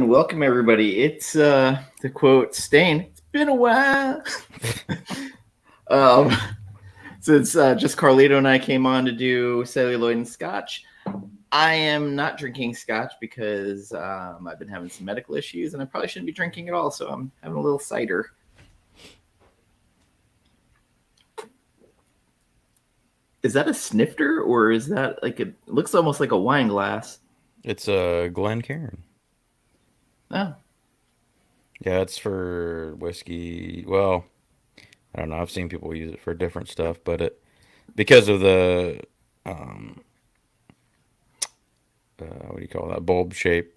welcome everybody. It's to quote Stain, it's been a while. um, since just Carlito and I came on to do Celluloid and Scotch. I am not drinking Scotch because I've been having some medical issues and I probably shouldn't be drinking at all, so I'm having a little cider. Is that a snifter or is that like it looks almost like a wine glass? It's a Glencairn. Oh. Yeah, it's for whiskey. Well, I don't know. I've seen people use it for different stuff, but it because of the um, what do you call that bulb shape,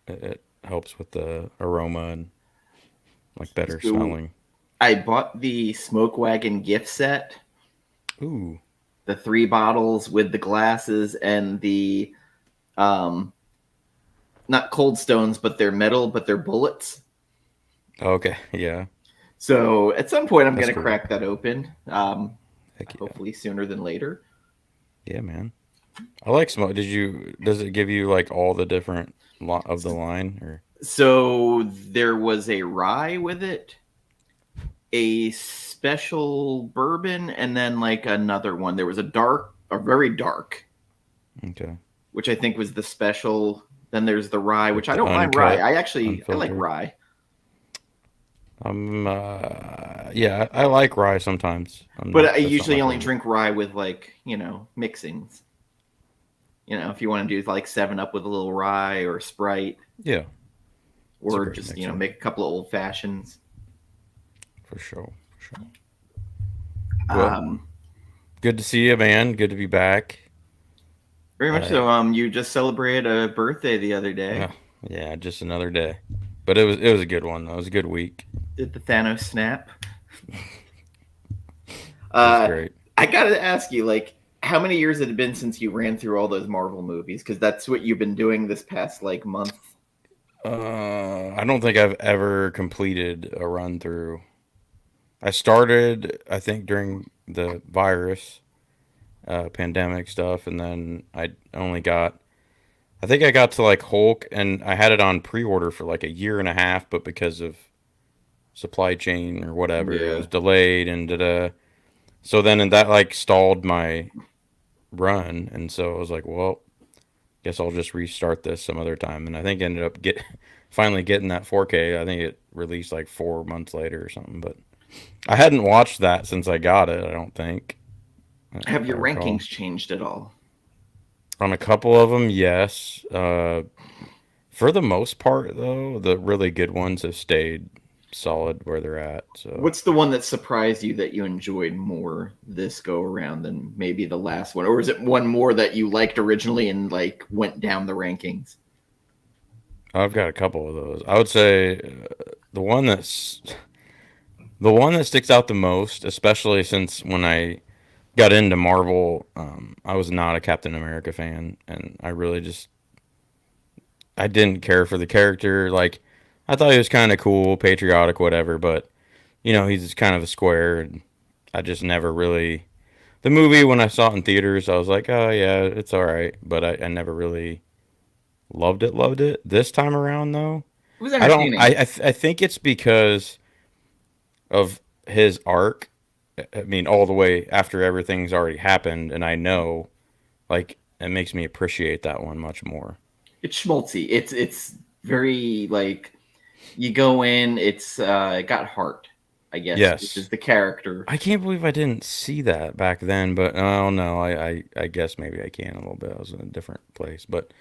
it helps with the aroma and like better So smelling. I bought the Smoke Wagon gift set, Ooh, the 3 bottles with the glasses and the um not cold stones, but they're metal, but they're bullets. okay, yeah, So at some point, I'm that's going to cool. crack that open. Heck yeah, Hopefully sooner than later. yeah, man. I like smoke. Does it give you like all the different of the line or? So there was a rye with it, a special bourbon, and then like another one. There was a very dark, Okay, which I think was the special. Then there's the rye, like which I the don't mind rye. uncut, I like unfiltered. rye. Yeah, I like rye sometimes. I'm But not, I that's not my usually only favorite. drink rye with like, mixings. If you want to do like 7 Up with a little rye or Sprite, Yeah, it's a or great just, mixer make a couple of old fashions. for sure. For sure. Well, Um, good to see you, man. Good to be back. Very much Uh, so. You just celebrated a birthday the other day. uh, yeah, just another day, but it was a good one. It was a good week. Did the Thanos snap? It was Uh, great. I gotta ask you, like, how many years had it been since you ran through all those Marvel movies? Because that's what you've been doing this past like month. I don't think I've ever completed a run through. I started, I think, during the virus, pandemic stuff, and then I only got I think I got to like Hulk and I had it on pre-order for like a year and a half, but because of supply chain or whatever, it Yeah. was delayed and da. So then and that like stalled my run, and so I was like, well, guess I'll just restart this some other time. And I think I ended up finally getting that 4K. I think it released like 4 months later or something, but I hadn't watched that since I got it. I don't think, Have if I your recall. rankings changed at all? On a couple of them, yes. For the most part, though, the really good ones have stayed solid where they're at. So What's the one that surprised you that you enjoyed more this go around than maybe the last one? Or is it one more that you liked originally and like went down the rankings? I've got a couple of those. I would say the one that's the one that sticks out the most, especially since when I got into Marvel, I was not a Captain America fan, and I really just I didn't care for the character. Like I thought he was kind of cool, patriotic, whatever, but he's just kind of a square, and I just never really. The movie when I saw it in theaters, I was like, oh yeah, it's all right, but I never really loved it. Loved it this time around though. It was I don't. entertaining. I think it's because of his arc. I mean, all the way after everything's already happened, and I know, like, it makes me appreciate that one much more. It's schmaltzy. It's very like you go in. It got heart, I guess, which Yes, is the character. I can't believe I didn't see that back then, but I don't know. I guess maybe I can a little bit. I was in a different place, but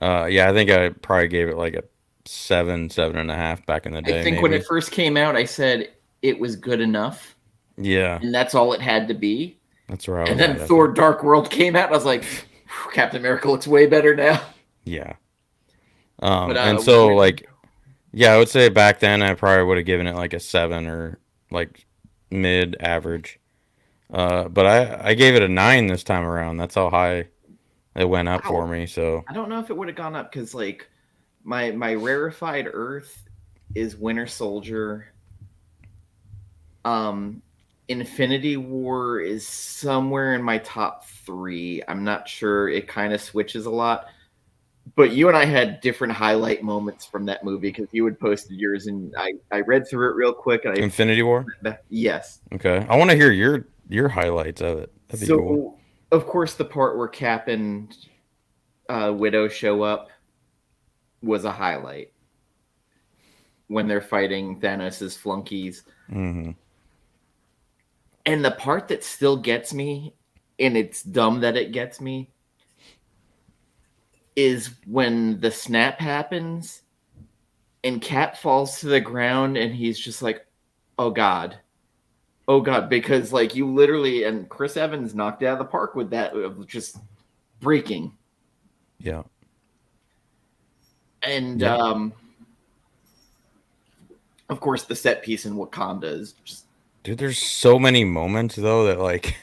yeah, I think I probably gave it like a 7.5 back in the I day, think when it maybe. first came out, I said it was good enough, Yeah, and that's all it had to be. that's where I And was then at, I Thor: think. Dark World came out, and I was like, Captain America looks way better now. Yeah. But And what were so you saying? like, yeah, I would say back then I probably would have given it like a 7 or like mid average. But I gave it a 9 this time around. That's how high it went up for Wow, me. So I don't know if it would have gone up because like my rarefied Earth is Winter Soldier. Um, Infinity War is somewhere in my top 3. I'm not sure. It kind of switches a lot. But you and I had different highlight moments from that movie because you had posted yours, and I read through it real quick, and Infinity War. yes. Okay, I want to hear your highlights of it. That'd be cool. So of course the part where Cap and Widow show up was a highlight when they're fighting Thanos' flunkies. Mm-hmm. And the part that still gets me, and it's dumb that it gets me, is when the snap happens and Cap falls to the ground and he's just like, oh God. Oh God, because like you literally, and Chris Evans knocked it out of the park with that of just breaking. Yeah. And of course the set piece in Wakanda is just, dude, there's so many moments though that like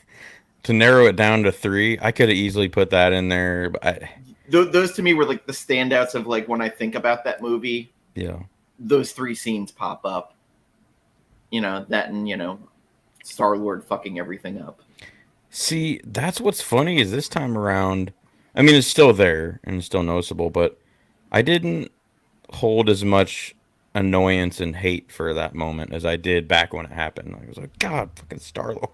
to narrow it down to 3, I could have easily put that in there, but those to me were like the standouts of like when I think about that movie. Yeah. Those 3 scenes pop up. You know, that and Star-Lord fucking everything up. See, that's what's funny is this time around, I mean, it's still there and it's still noticeable, but I didn't hold as much annoyance and hate for that moment as I did back when it happened. I was like, God, fucking Star-Lord.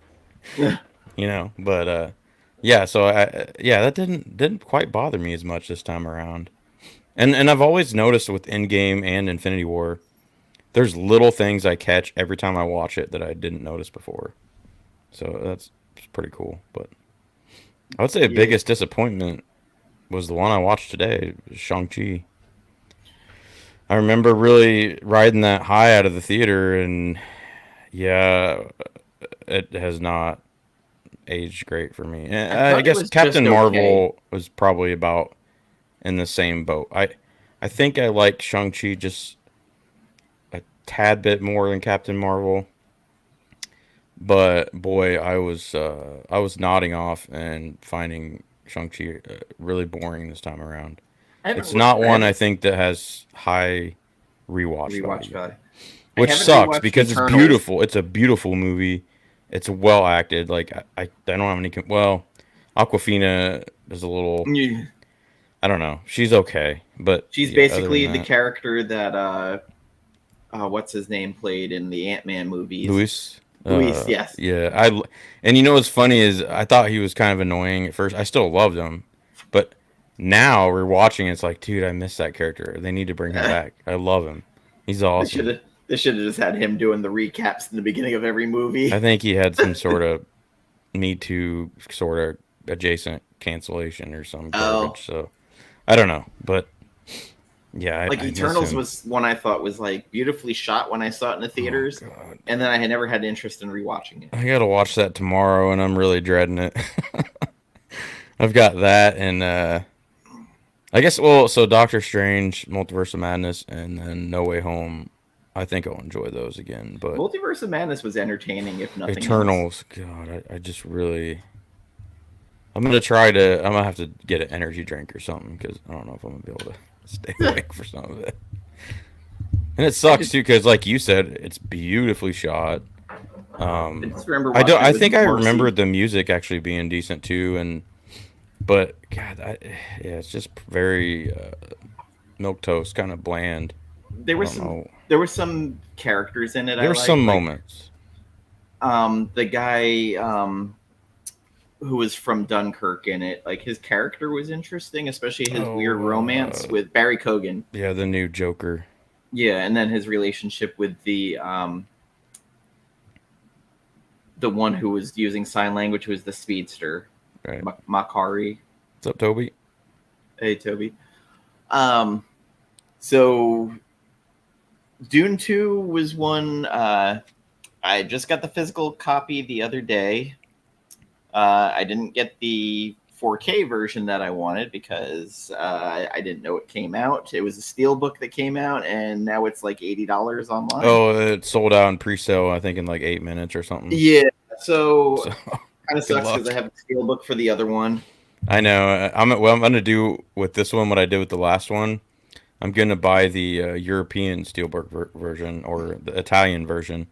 But yeah, so that didn't quite bother me as much this time around. And I've always noticed with Endgame and Infinity War, there's little things I catch every time I watch it that I didn't notice before. So that's pretty cool. But I would say the biggest disappointment was the one I watched today, Shang-Chi. I remember really riding that high out of the theater, and yeah, it has not aged great for me. And I guess Captain Marvel was probably about in the same boat. I think I like Shang-Chi just a tad bit more than Captain Marvel. But boy, I was nodding off and finding Shang-Chi really boring this time around. It's not one I think that has high rewatch value. Which sucks because it's beautiful. It's a beautiful movie. It's well acted. Like I don't have any. Well, Aquafina is a little. I don't know. She's okay, but she's basically the character that what's his name played in the Ant-Man movies. Luis, yes. Yeah, and you know what's funny is I thought he was kind of annoying at first. I still loved him, but now we're watching. It's like, dude, I miss that character. They need to bring him back. I love him. He's awesome. They should have just had him doing the recaps in the beginning of every movie. I think he had some sort of Me Too sort of adjacent cancellation or some garbage. So I don't know, but yeah, like Eternals was one I thought was like beautifully shot when I saw it in the theaters, and then I had never had interest in rewatching it. I gotta watch that tomorrow, and I'm really dreading it. I've got that, and I guess so Doctor Strange, Multiverse of Madness, and then No Way Home. I think I'll enjoy those again. But Multiverse of Madness was entertaining, if nothing Eternals, else. God, I just really. I'm gonna have to get an energy drink or something because I don't know if I'm gonna be able to stay awake for some of it. And it sucks too because, like you said, it's beautifully shot. I think I remember the music actually being decent too, but God, it's just very milquetoast, kind of bland. There were some characters in it. There were some moments. The guy who was from Dunkirk in it, like his character was interesting, especially his weird romance with Barry Keoghan. Yeah, the new Joker. Yeah, and then his relationship with the one who was using sign language, who was the speedster, right? Makari. What's up, Toby? Hey, Toby. So Dune 2 was one. I just got the physical copy the other day. I didn't get the 4K version that I wanted because I didn't know it came out. It was a steelbook that came out, and now it's like $80 online. Oh, it sold out in pre-sale, I think, in like 8 minutes or something. Yeah, so kind of sucks because I have a steelbook for the other one. I know. I'm going to do with this one what I did with the last one. I'm going to buy the European steelbook version or the Italian version.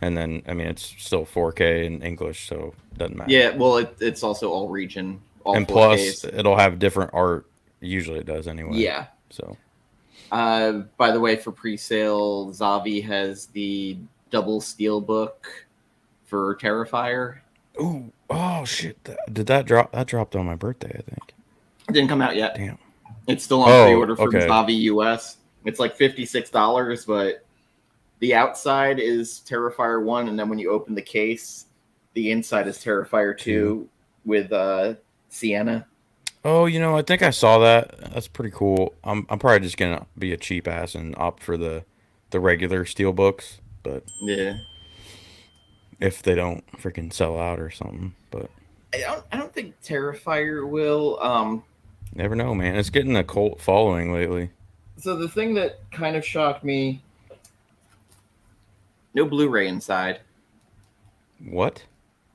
And then, I mean, it's still 4K in English, so it doesn't matter. Yeah, well, it's also all region. All and 4Ks. Plus, it'll have different art, Usually it does anyway. Yeah. So By the way, for pre-sale, Zavi has the double steel book for Terrifier. oh shit! Did that drop? That dropped on my birthday, I think. It didn't come out yet. Damn. It's still on Oh, pre-order from okay. Zavi US. It's like $56, but the outside is Terrifier 1, and then when you open the case, the inside is Terrifier 2 with Sienna. Oh, I think I saw that. That's pretty cool. I'm probably just gonna be a cheap ass and opt for the regular steel books, but Yeah. if they don't freaking sell out or something, but I don't think Terrifier will. never know, man. It's getting a cult following lately. So the thing that kind of shocked me, no Blu-ray inside. What?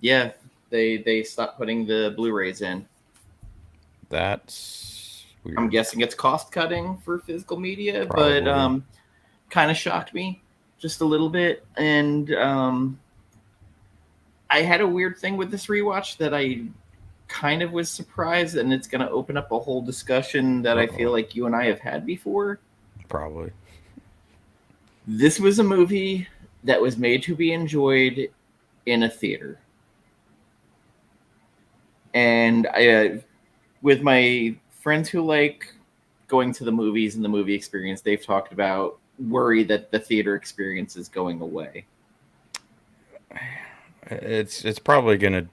Yeah, they stopped putting the Blu-rays in. That's weird. I'm guessing it's cost cutting for physical media, Probably. but kind of shocked me just a little bit. And I had a weird thing with this rewatch that I kind of was surprised, and it's going to open up a whole discussion that I feel like you and I have had before. Probably. This was a movie that was made to be enjoyed in a theater. And with my friends who like going to the movies and the movie experience, they've talked about worry that the theater experience is going away. It's probably gonna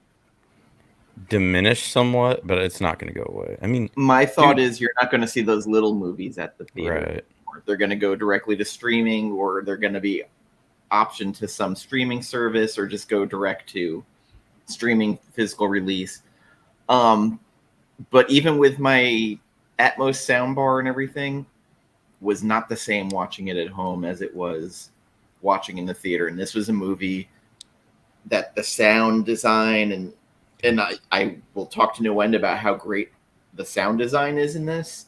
diminish somewhat, but it's not gonna go away. I mean, my thought is you're not going to see those little movies at the theater. Right. Or they're going to go directly to streaming, or they're going to be optioned to some streaming service, or just go direct to streaming physical release. But even with my Atmos soundbar and everything, was not the same watching it at home as it was watching in the theater. And this was a movie that the sound design and I will talk to no end about how great the sound design is in this,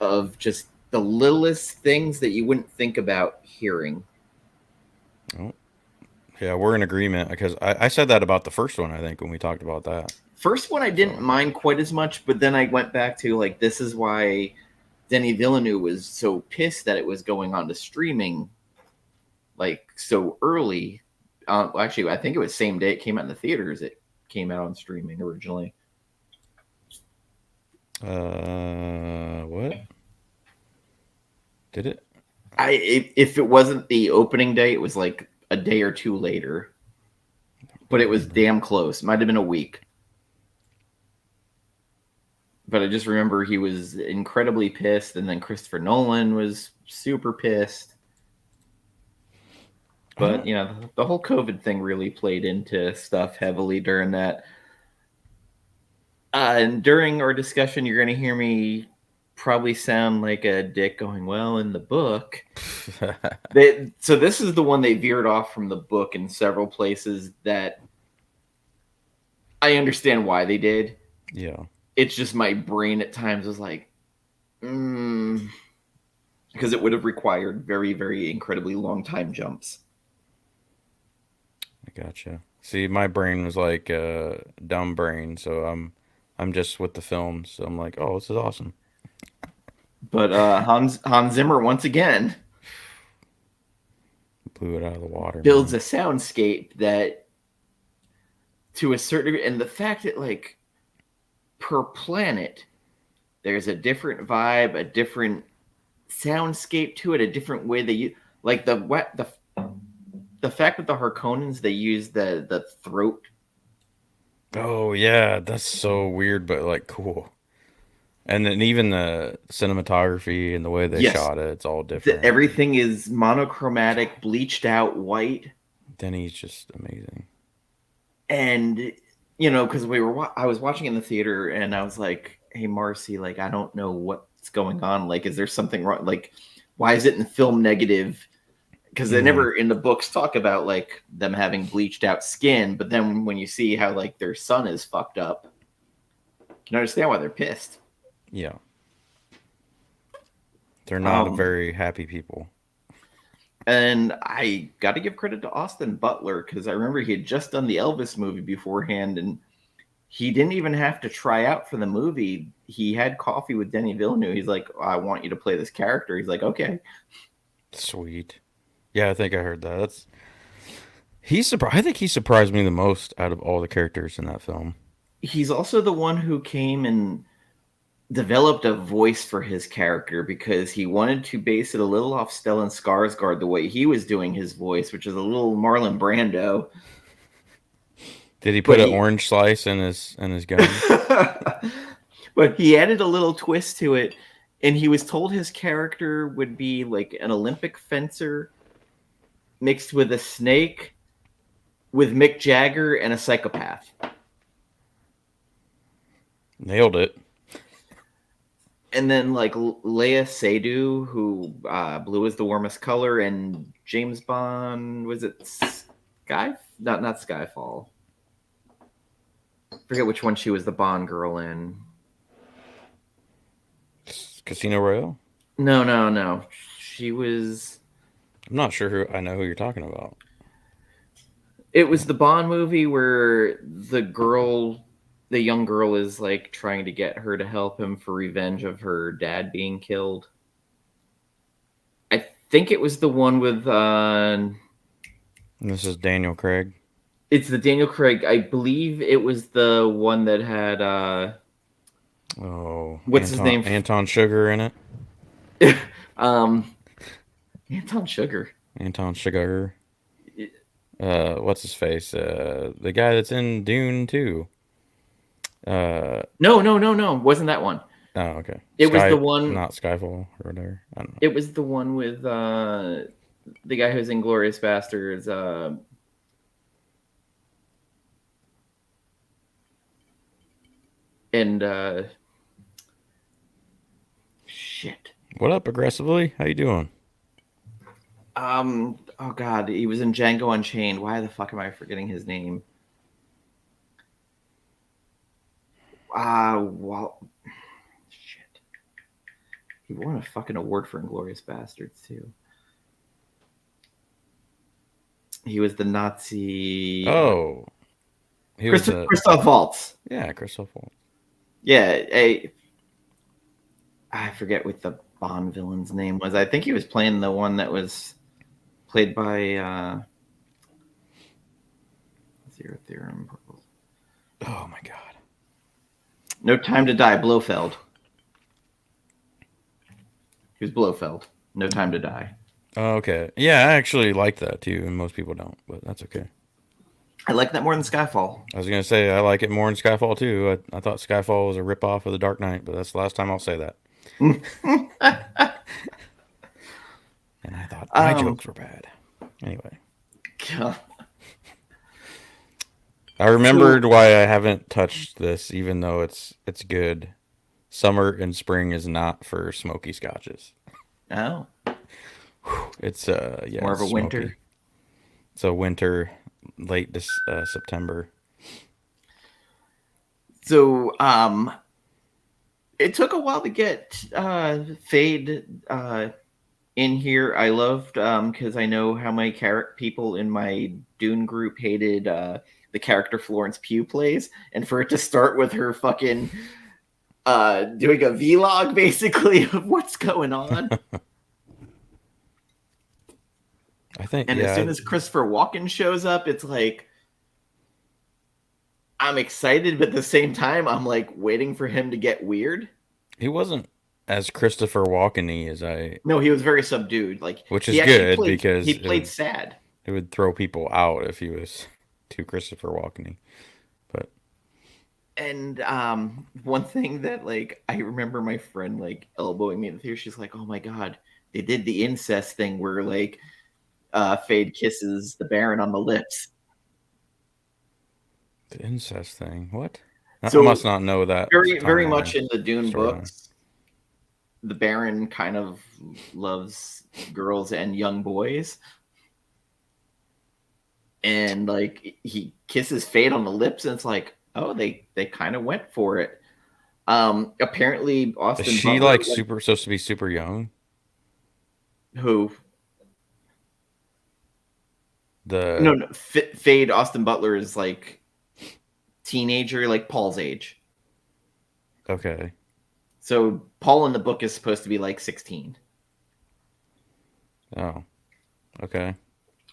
of just the littlest things that you wouldn't think about hearing. Oh. Yeah, we're in agreement because I said that about the first one, I think, when we talked about that. First one I didn't mind quite as much, but then I went back to, like, this is why Denis Villeneuve was so pissed that it was going on to streaming, like, so early. Actually, I think it was same day it came out in the theaters. It came out on streaming originally. What? Did it? If it wasn't the opening day, it was like a day or two later. But it was damn close. Might have been a week. But I just remember he was incredibly pissed, and then Christopher Nolan was super pissed. But, the whole COVID thing really played into stuff heavily during that. And during our discussion, you're going to hear me probably sound like a dick going, well, in the book. So this is the one they veered off from the book in several places that I understand why they did. Yeah. It's just my brain at times was like, because it would have required very, very incredibly long time jumps. I gotcha. See, my brain was like dumb brain, so I'm just with the film, so I'm like, oh, this is awesome. But Hans Zimmer once again blew it out of the water. Builds a soundscape that, to a certain degree, and the fact that, like, per planet, there's a different vibe, a different soundscape to it, a different way they use, like the fact that the Harkonnens, they use the throat. Oh yeah, that's so weird, but like cool. And then even the cinematography and the way they shot it, it's all different. Everything is monochromatic, bleached out white. Denny's just amazing. And because I was watching in the theater, and I was like, "Hey, Marcy, like, I don't know what's going on. Like, is there something wrong? Like, why is it in film negative?" Because they never in the books talk about, like, them having bleached out skin, but then when you see how, like, their son is fucked up, you can understand why they're pissed. Yeah, they're not very happy people. And I got to give credit to Austin Butler, because I remember he had just done the Elvis movie beforehand, and he didn't even have to try out for the movie. He had coffee with Denis Villeneuve. He's like, I want you to play this character. He's like, okay. Sweet. Yeah, I think I heard that. I think he surprised me the most out of all the characters in that film. He's also the one who came and developed a voice for his character because he wanted to base it a little off Stellan Skarsgård, the way he was doing his voice, which is a little Marlon Brando. Did he put an orange slice in his gun? But he added a little twist to it, and he was told his character would be like an Olympic fencer mixed with a snake, with Mick Jagger, and a psychopath. Nailed it. And then like Leia Seydoux, who blue is the warmest color, and James Bond, was it not Skyfall. Forget which one she was the Bond girl in. Casino Royale? No. She was. I'm not sure I know who you're talking about. It was the Bond movie where the young girl is like trying to get her to help him for revenge of her dad being killed. I think it was the one with. This is Daniel Craig. It's the Daniel Craig. I believe it was the one that had. What's his name? Anton Sugar in it. Anton Sugar. Anton Sugar. What's his face? The guy that's in Dune too. No. Wasn't that one? Oh, okay. It was the one, not Skyfall or whatever. I don't know. It was the one with the guy who's in Glorious Bastards. Shit. What up, aggressively? How you doing? Oh god, he was in Django Unchained. Why the fuck am I forgetting his name? Shit. He won a fucking award for Inglourious Bastards too. He was the Nazi. Oh, Christoph Waltz. Yeah, Christoph Waltz. Yeah, I forget what the Bond villain's name was. I think he was playing the one that was played by Zero Theorem. Oh my god. No Time to Die, Blofeld. He was Blofeld. No Time to Die. Oh, okay. Yeah, I actually like that too, and most people don't, but that's okay. I like that more than Skyfall. I was gonna say I like it more than Skyfall too. I thought Skyfall was a ripoff of The Dark Knight, but that's the last time I'll say that. And I thought my jokes were bad. Anyway. God. I remembered why I haven't touched this, even though it's good. Summer and spring is not for smoky scotches. Oh. It's more of a smoky. winter. It's a winter, late this September. So it took a while to get Fade in here. I loved because I know how many people in my Dune group hated the character Florence Pugh plays, and for it to start with her fucking doing a vlog basically of what's going on. I think, and as soon as Christopher Walken shows up, it's like I'm excited, but at the same time, I'm like waiting for him to get weird. He wasn't as Christopher Walken-y as I. No, he was very subdued. Like, which is good because he played sad. It would throw people out if he was too Christopher Walken-y. But and one thing that like I remember my friend like elbowing me in the theater. She's like, "Oh my god, they did the incest thing where like Fade kisses the Baron on the lips." The incest thing? What? So I must not know that. Very much in the Dune books, the Baron kind of loves girls and young boys. And like he kisses Fade on the lips, and it's like, oh, they kind of went for it. Apparently Austin Is she Butler, supposed to be super young? Who? No, Fade Austin Butler is like teenager, like Paul's age. Okay. So Paul in the book is supposed to be like 16. Oh. Okay.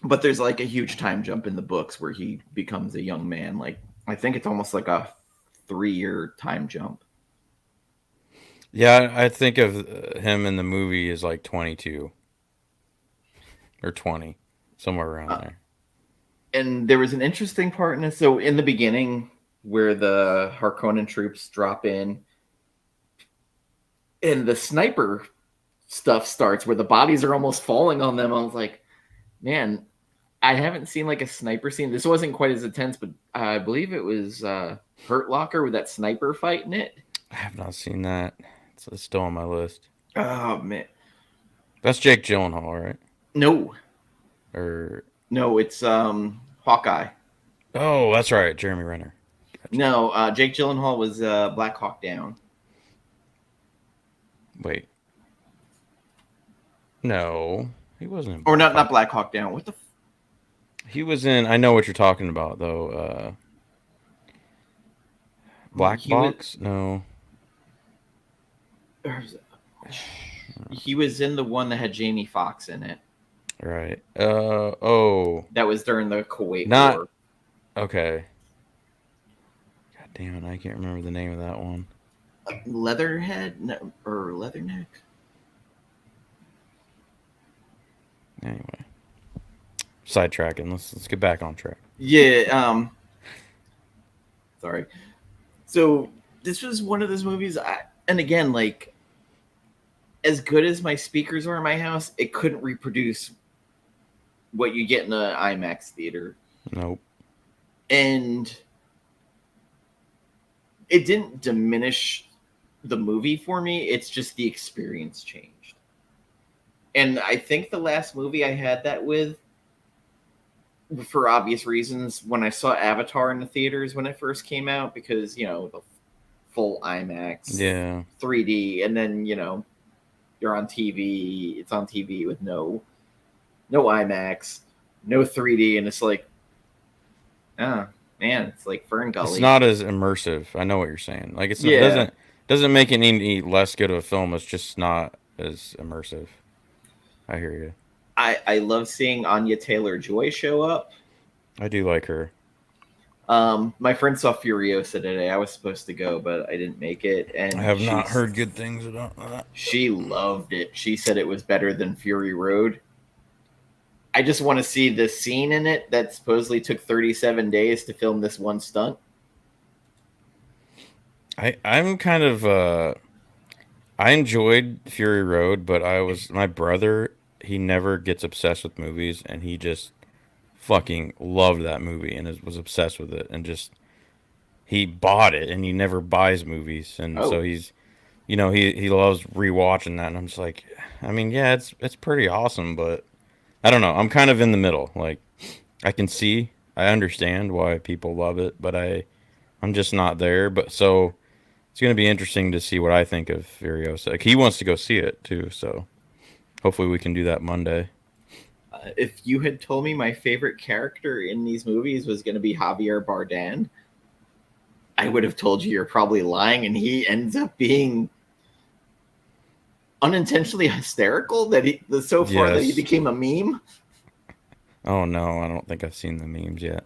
But there's like a huge time jump in the books where he becomes a young man. Like I think it's almost like a 3-year time jump. Yeah, I think of him in the movie as like 22 or 20, somewhere around Uh, there. and there was an interesting part in this. So in the beginning, where the Harkonnen troops drop in, and the sniper stuff starts, where the bodies are almost falling on them. I was like, man, I haven't seen like a sniper scene. This wasn't quite as intense, but I believe it was Hurt Locker with that sniper fight in it. I have not seen that. It's still on my list. Oh man, That's Jake Gyllenhaal, right? no, Or no, it's Hawkeye. oh, that's right, Jeremy Renner. Gotcha. No, Jake Gyllenhaal was Black Hawk Down. Wait, no, he wasn't in Or Black not Hawk. Black Hawk Down. What the? He was in. I know what you're talking about, though. Black He was. Box? No. He was in the one that had Jamie Foxx in it. Right. Oh. That was during the Kuwait Not War. okay. God damn it! I can't remember the name of that one. Leatherhead no, or Leatherneck. Anyway, sidetracking. Let's get back on track. Yeah. Sorry. So this was one of those movies. And again, like as good as my speakers are in my house, it couldn't reproduce what you get in an IMAX theater. Nope. And it didn't diminish the movie for me. It's just the experience changed. And I think the last movie I had that with, for obvious reasons, when I saw Avatar in the theaters when it first came out, because, you know, the full IMAX, Yeah. 3D, and then, you know, you're on TV, it's on TV with no IMAX, no 3D, and it's like, ah, man, it's like Fern Gully. It's not as immersive. I know what you're saying. Like it's not, Yeah. doesn't make it any less good of a film. It's just not as immersive. I hear you. I love seeing Anya Taylor-Joy show up. I do like her. My friend saw Furiosa today. I was supposed to go, but I didn't make it. And I have not heard good things about that. She loved it. She said it was better than Fury Road. I just want to see the scene in it that supposedly took 37 days to film this one stunt. I'm kind of I enjoyed Fury Road, but my brother, he never gets obsessed with movies, and he just fucking loved that movie and was obsessed with it, and just he bought it, and he never buys movies, and so he's, you know, he loves rewatching that, and I'm just like, I mean, yeah, it's pretty awesome, but I don't know, I'm kind of in the middle. Like I understand why people love it, but I'm just not there. But so it's gonna be interesting to see what I think of Furiosa. Like, he wants to go see it too, so hopefully we can do that Monday. If you had told me my favorite character in these movies was going to be Javier Bardem, I would have told you you're probably lying, and he ends up being unintentionally hysterical that that he became a meme. Oh no, I don't think I've seen the memes yet.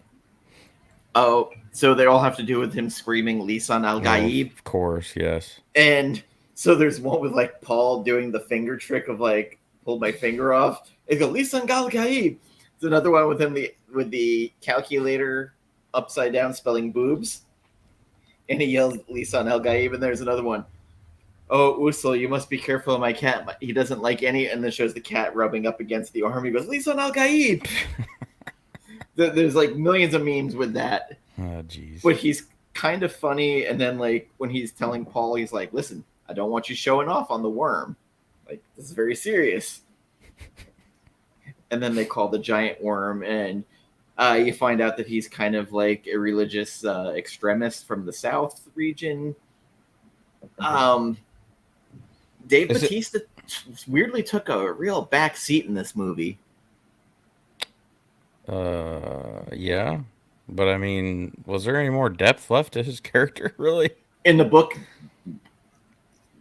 Oh, so they all have to do with him screaming Lisan Al Gaib. Of course, yes. And so there's one with like Paul doing the finger trick of like pull my finger off. It goes Lisan Al Gaib. There's another one with him with the calculator upside down spelling boobs. And he yells Lisan Al Gaib, and there's another one. Oh, Usul, you must be careful of my cat. He doesn't like any, and then shows the cat rubbing up against the arm. He goes, Lisan Al Gaib. There's like millions of memes with that. Oh, jeez. But he's kind of funny, and then like when he's telling Paul, he's like, listen, I don't want you showing off on the worm. Like, this is very serious. And then they call the giant worm, and you find out that he's kind of like a religious extremist from the South region. Dave Bautista weirdly took a real back seat in this movie. Yeah. But I mean, was there any more depth left to his character, really? In the book,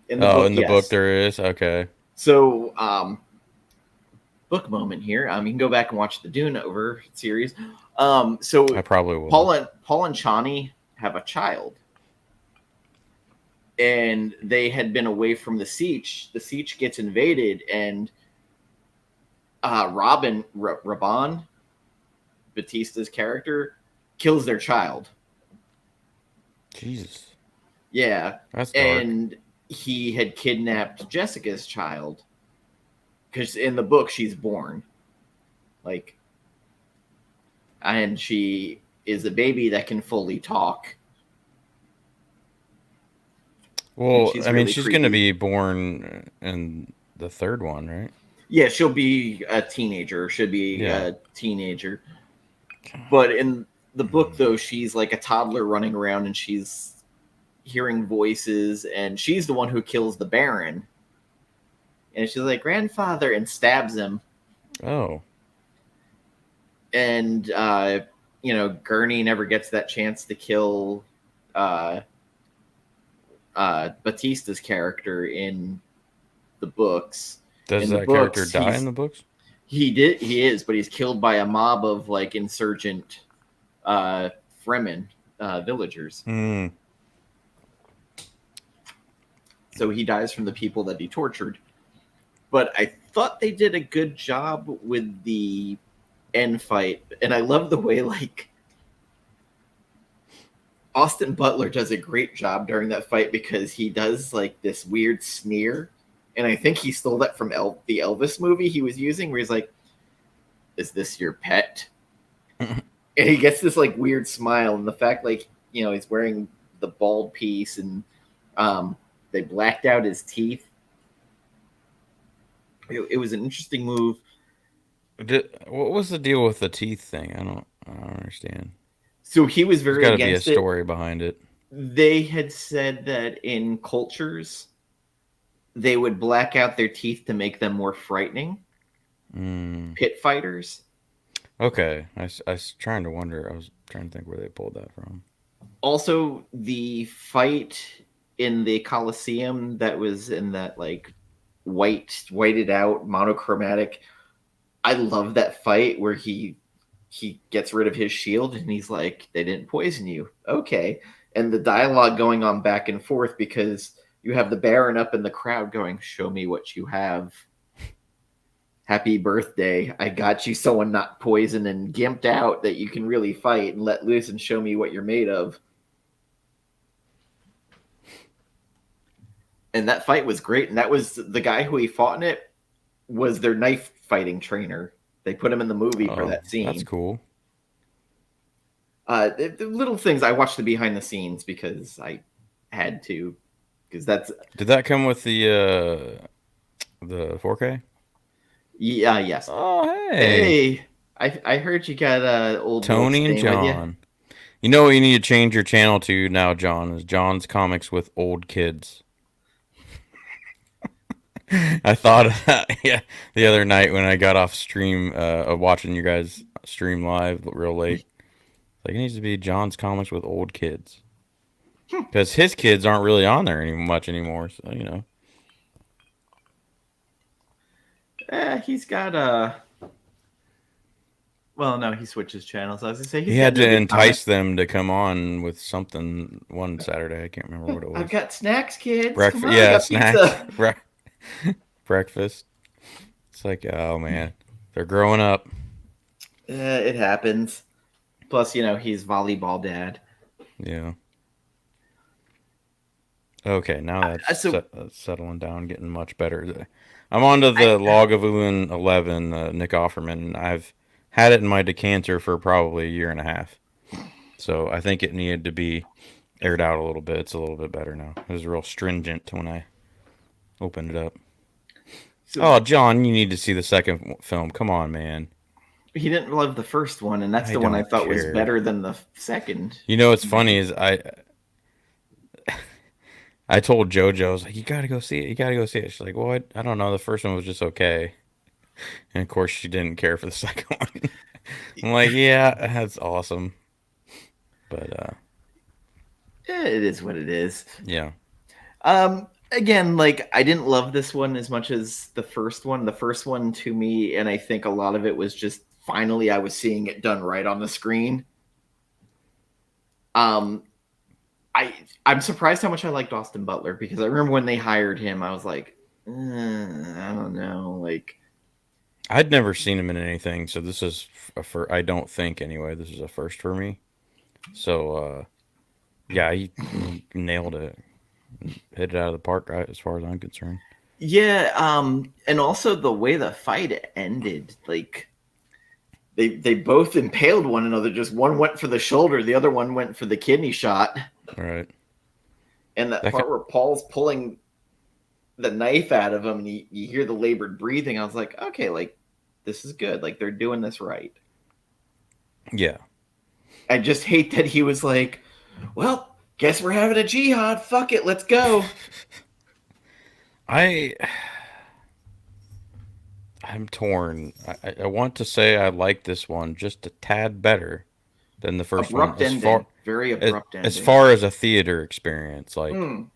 in the Oh, book, in the book yes. there is. Okay, So, book moment here. You can go back and watch the Dune over series. So I probably will. Paul and Chani have a child, and they had been away from the siege. The siege gets invaded, and Raban, Batista's character, kills their child. Jesus, Yeah, that's dark. and he had kidnapped Jessica's child because in the book she's born like, and she is a baby that can fully talk, and Well, she's I mean, really she's gonna creepy. be born in the third one, right? Yeah, she'll be a teenager. Should be Yeah. a teenager. But in the book, though, she's like a toddler running around, and she's hearing voices, and she's the one who kills the Baron. And she's like, "Grandfather," and stabs him. Oh, And Gurney never gets that chance to kill uh, Batista's character in the books. does In the that character books, die in the books? he is, but he's killed by a mob of like insurgent uh, Fremen villagers. Hmm. So he dies from the people that he tortured. But I thought they did a good job with the end fight, and I love the way like Austin Butler does a great job during that fight because he does like this weird sneer, and I think he stole that from the Elvis movie he was using, where he's like, "Is this your pet?" And he gets this like weird smile, and the fact like he's wearing the bald piece, and they blacked out his teeth. It was an interesting move. What was the deal with the teeth thing? I don't understand. So he was There's very got to be a against it. story behind it. They had said that in cultures they would black out their teeth to make them more frightening Mm. pit fighters. Okay, I was trying to wonder. I was trying to think where they pulled that from. Also, the fight in the Colosseum that was in that like whited out monochromatic. I love that fight where he gets rid of his shield and he's like, "They didn't poison you, okay?" And the dialogue going on back and forth because you have the Baron up in the crowd going, "Show me what you have. Happy birthday. I got you someone not poisoned and gimped out that you can really fight and let loose and show me what you're made of." And that fight was great. And that was the guy who he fought in it was their knife fighting trainer. They put him in the movie for Oh, that that's scene. cool. The little things I watched the behind the scenes because I had to, because that's Did that come with the 4K? yeah, yes. Oh, hey, Hey, I heard you got old wolf Tony and staying with you. John. You know what you need to change your channel to now, John, is John's Comics with Old Kids. I thought of that, yeah, the other night when I got off stream of watching you guys stream live real late. Like it needs to be John's Comics with Old Kids. Because his kids aren't really on there much anymore, so you know. He's got well, no, he switches channels. I was gonna say He he's got had to new good entice comics. them to come on with something one Saturday. I can't remember what it I've was. got snacks, kids. Come Breakfast, on, I yeah, got snacks, pizza. breakfast. It's like, oh man, they're growing up. It happens. Plus, he's volleyball dad. Yeah. Okay, now that's So settling down, getting much better. I'm on to I the Lagavulin 11, Nick Offerman. I've had it in my decanter for probably a year and a half. So I think it needed to be aired out a little bit. It's a little bit better now. It was real stringent when I opened it up. so Oh, John, you need to see the second film. Come on, man. he didn't love the first one, and that's I the one I don't thought was care. better than the second. You know what's funny is I told JoJo, I was like, you gotta go see it. You gotta go see it. She's like, what? I don't know. The first one was just okay. And of course, she didn't care for the second one. I'm like, yeah, that's awesome. But It is what it is. yeah, Again, like I didn't love this one as much as the first one. The first one to me, and I think a lot of it was just finally I was seeing it done right on the screen. Um, I'm surprised how much I liked Austin Butler because I remember when they hired him, I was like, I don't know, like I'd never seen him in anything, so this is I don't think anyway. This is a first for me. So yeah, he nailed it, hit it out of the park, right, as far as I'm concerned. yeah. And also the way the fight ended, like they both impaled one another. Just one went for the shoulder, the other one went for the kidney shot. All right, And that that part where Paul's pulling the knife out of him and you hear the labored breathing, I was like, okay, like this is good. Like they're doing this right. yeah. I just hate that he was like, well, guess we're having a jihad. Fuck it, let's go. I I'm torn. I want to say I like this one just a tad better than the first one Abrupt ending. Very abrupt as ending. far as a theater experience, like, Mm.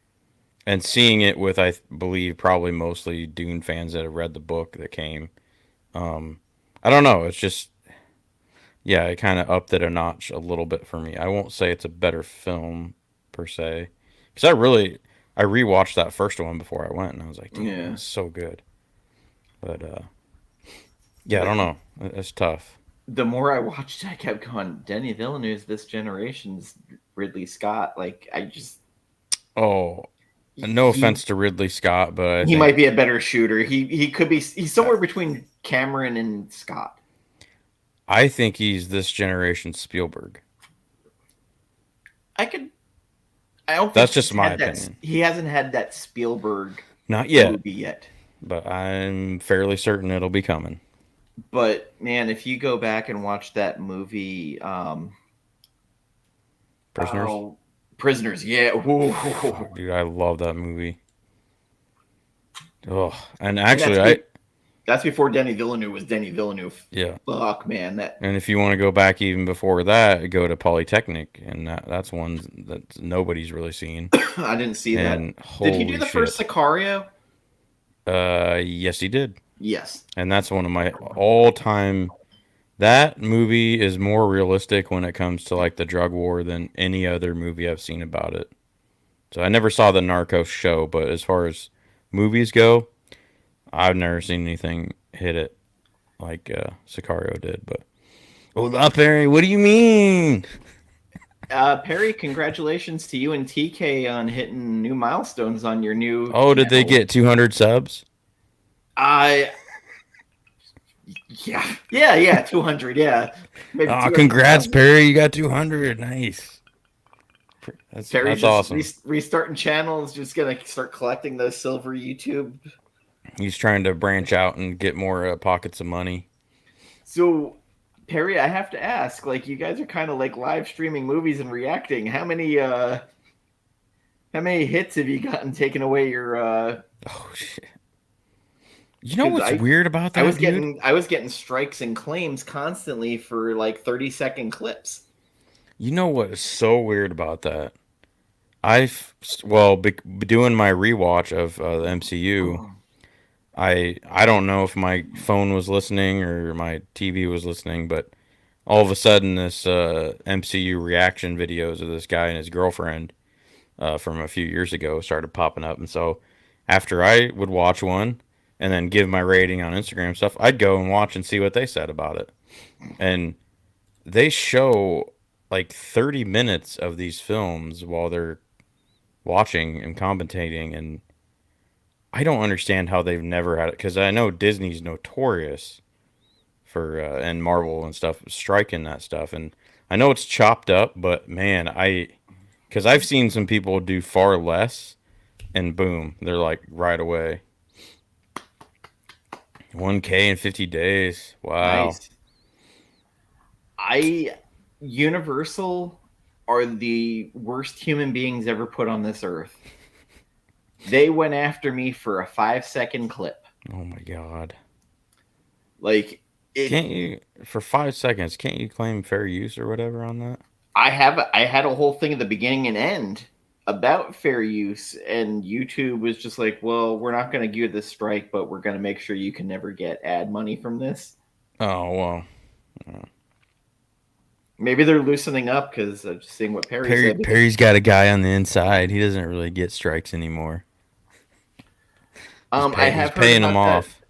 and seeing it with believe probably mostly Dune fans that have read the book that came. Um, I don't know. It's just yeah, it kind of upped it a notch a little bit for me. I won't say it's a better film per se, because I rewatched that first one before I went, and I was like, damn, Yeah. it's so good. But yeah, I But don't know. It's tough. the more I watched, I kept going, Denis Villeneuve's this generation's Ridley Scott. Like, I just, Oh, no he offense to Ridley Scott, but I he think might be a better shooter. He could be, he's somewhere between Cameron and Scott. he's this generation's Spielberg. I could, I don't think That's just my opinion. he hasn't had that Spielberg Not yet, movie yet. but I'm fairly certain it'll be coming. But man, if you go back and watch that movie, Prisoners. oh, Prisoners, yeah, ooh. Fuck, dude, I love that movie. Oh, and And actually, I that's before Denis Villeneuve was Denis Villeneuve. yeah. Fuck, man, that And if you want to go back even before that, go to Polytechnic, and that's one that nobody's really seen. I didn't see that. And Did he do holy the shit, first Sicario? yes, he did. Yes. And that's one of my all-time. That movie is more realistic when it comes to like the drug war than any other movie I've seen about it. So I never saw the Narcos show, but as far as movies go, I've never seen anything hit it like Sicario did. But hold up, Harry. What do you mean? Perry, congratulations to you and TK on hitting new milestones on your new Oh, did they channel. get 200 subs? I yeah, 200, yeah. Maybe Oh, congrats, 200,000. Perry. You got 200. Nice. Perry's That's just awesome. restarting channels, just gonna start collecting those silver YouTube. He's trying to branch out and get more pockets of money. So, Perry, I have to ask, like, you guys are kind of like live streaming movies and reacting. How many hits have you gotten taken away your Oh shit. You know because what's weird about that, dude? I was getting strikes and claims constantly for like 30-second clips. You know what is so weird about that? Doing my rewatch of the MCU, Oh, I don't know if my phone was listening or my TV was listening, but all of a sudden this MCU reaction videos of this guy and his girlfriend from a few years ago started popping up, and so after I would watch one and then give my rating on Instagram stuff, I'd go and watch and see what they said about it, and they show like 30 minutes of these films while they're watching and commentating, and I don't understand how they've never had it because I know Disney's notorious for and Marvel and stuff striking that stuff, and I know it's chopped up, but man, I because I've seen some people do far less, and boom, they're like right away 1K in 50 days. Wow. nice. I Universal are the worst human beings ever put on this earth. They went after me for a 5-second clip. Oh my god. Like it Can't you for 5 seconds? Can't you claim fair use or whatever on that? I had a whole thing at the beginning and end about fair use, and YouTube was just like, well, we're not going to give you this strike, but we're going to make sure you can never get ad money from this. Oh well. Maybe they're loosening up because I'm just seeing what Perry said. Because Perry's got a guy on the inside. He doesn't really get strikes anymore. I He's have heard paying them about that. off.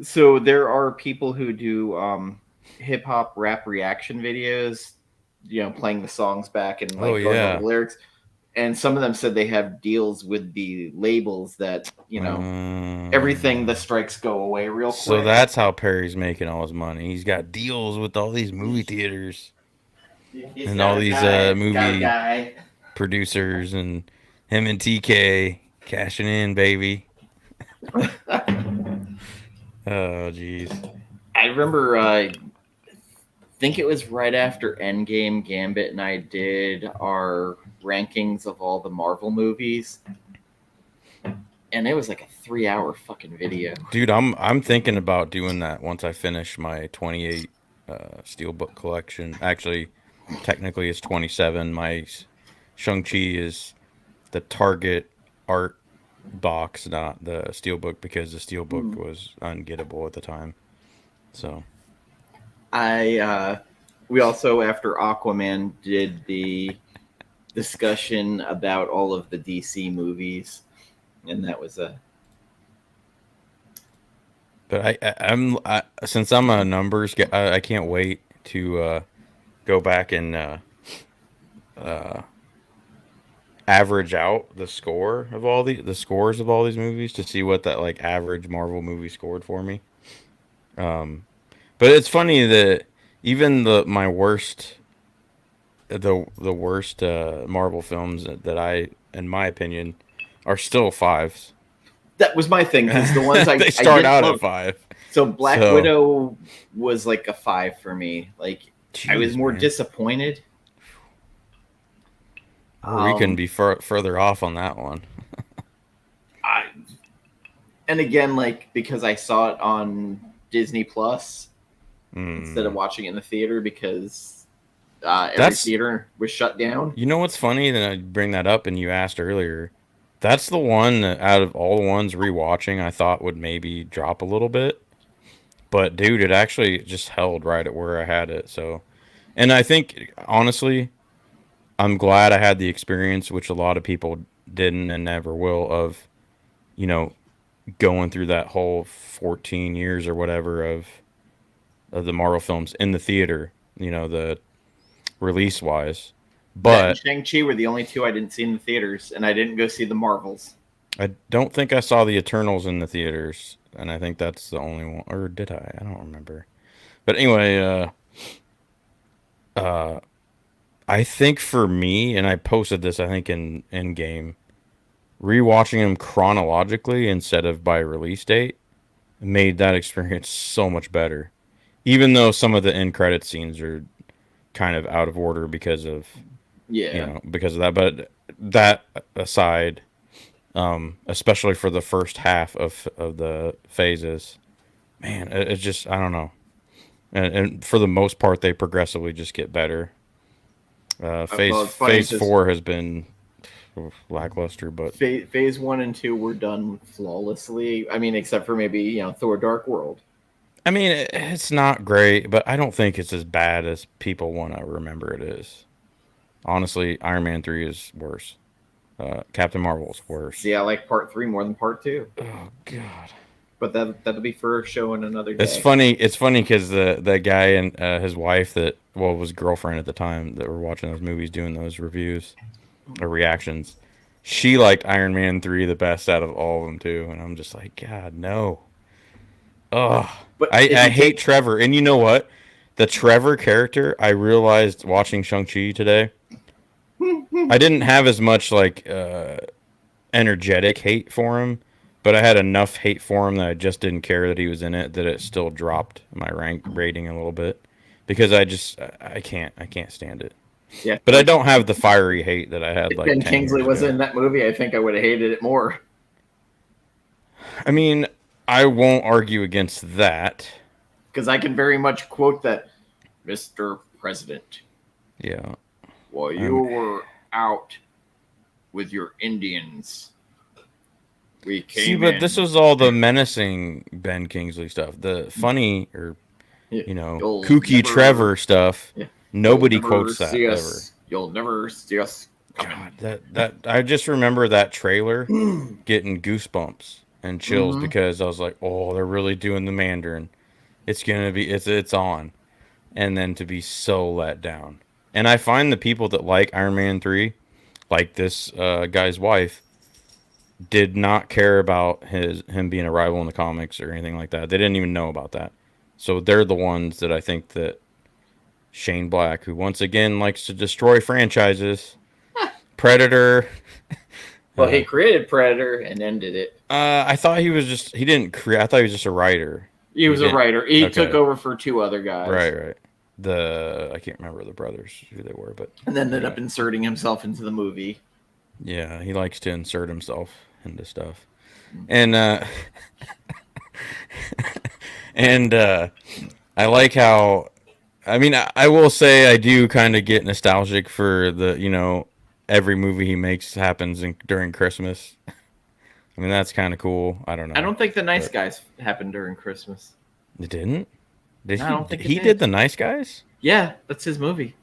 So there are people who do hip hop rap reaction videos, playing the songs back and Oh like going over yeah. the lyrics. And some of them said they have deals with the labels that everything the strikes go away real So quick. that's how Perry's making all his money. He's got deals with all these movie theaters He's and all got a these guy. Got a movie guy. producers and him and TK cashing in, baby. Oh jeez. I remember. Think it was right after Endgame. Gambit and I did our rankings of all the Marvel movies, and it was like a 3-hour fucking video. Dude, I'm thinking about doing that once I finish my 28 steelbook collection. Actually, technically it's 27. My Shang-Chi is the Target art box, not the steelbook, because the steelbook was ungettable at the time. So We also, after Aquaman, did the discussion about all of the DC movies, and that was a. but since I'm a numbers guy, I can't wait to go back and uh, average out the score of all the scores of all these movies to see what that like average Marvel movie scored for me. Um, but it's funny that even my worst the worst Marvel films that in my opinion, are still fives. That was my thing because the ones They I start didn't out love. at five. So Black So, Widow was like a 5 for me. Like I was jeez, more man. disappointed. We couldn't Um, be further off on that one. I and again, like because I saw it on Disney Plus instead of Mm. watching it in the theater because every That's theater was shut down. You know what's funny? That I bring that up, and you asked earlier. That's the one that out of all the ones rewatching, I thought would maybe drop a little bit. But dude, it actually just held right at where I had it. So, and I think honestly, I'm glad I had the experience, which a lot of people didn't and never will, of you know going through that whole 14 years or whatever of the Marvel films in the theater. The release wise, That and but Shang-Chi were the only two I didn't see in the theaters, and I didn't go see the Marvels. I don't think I saw the Eternals in the theaters, and I think that's the only one. Or did I? I don't remember. But anyway, uh, I think for me, and I posted this, I think in game, rewatching them chronologically instead of by release date made that experience so much better. Even though some of the end credit scenes are kind of out of order Yeah, because of that, but that aside, especially for the first half of the phases. Man, it's just I don't know, and for the most part, they progressively just get better. well, it's funny Phase because four has been lackluster, but phase 1 and 2 were done flawlessly. I mean, except for maybe Thor: Dark World. I mean it's not great, but I don't think it's as bad as people want to remember it is. Honestly, Iron Man 3 is worse. Captain Marvel is worse. See, I like part 3 more than part 2, Oh God. but that'll be for a show in another It's day. funny. It's funny because the guy and his wife that was girlfriend at the time that were watching those movies doing those reviews or reactions. She liked Iron Man 3 the best out of all of them too, and I'm just like, God no. Ugh. But if I you hate take, Trevor, and you know what? The Trevor character, I realized watching Shang-Chi today, I didn't have as much like energetic hate for him, but I had enough hate for him that I just didn't care that he was in it that it still dropped my rank rating a little bit because I can't stand it. yeah, But I like don't have the fiery hate that I had if like Ben 10 Kingsley years was ago. in that movie, I think I would have hated it more. I mean, I won't argue against that. Because I can very much quote that, Mr. President. Yeah. while you Um, were out with your Indians, we See, came but this in. was all the menacing Ben Kingsley stuff. The funny or Yeah, you'll kooky never, Trevor stuff. yeah, you'll Nobody never quotes that see ever. us. You'll never see us coming. God, that I just remember that trailer getting goosebumps and chills Mm-hmm. because I was like, oh, they're really doing the Mandarin. It's gonna be it's on, and then to be so let down. And I find the people that like Iron Man 3, like this guy's wife, did not care about him being a rival in the comics or anything like that. They didn't even know about that. So they're the ones that I think that Shane Black, who once again likes to destroy franchises, Predator. Well, he Uh, created Predator and ended it. I thought he didn't create. I thought he was just a writer. He He was a didn't. writer. He took Okay, over for two other guys, right. The I can't remember the brothers who they were, but and then ended anyway. up inserting himself into the movie. Yeah, he likes to insert himself into stuff, and and I like how. I mean, I will say I do kind of get nostalgic for the every movie he makes happens during Christmas. I mean, that's kind of cool. I don't I know, don't think the Nice but Guys happened during Christmas. it didn't. Did No, I he? don't think it He did did. the Nice Guys. Yeah, that's his movie.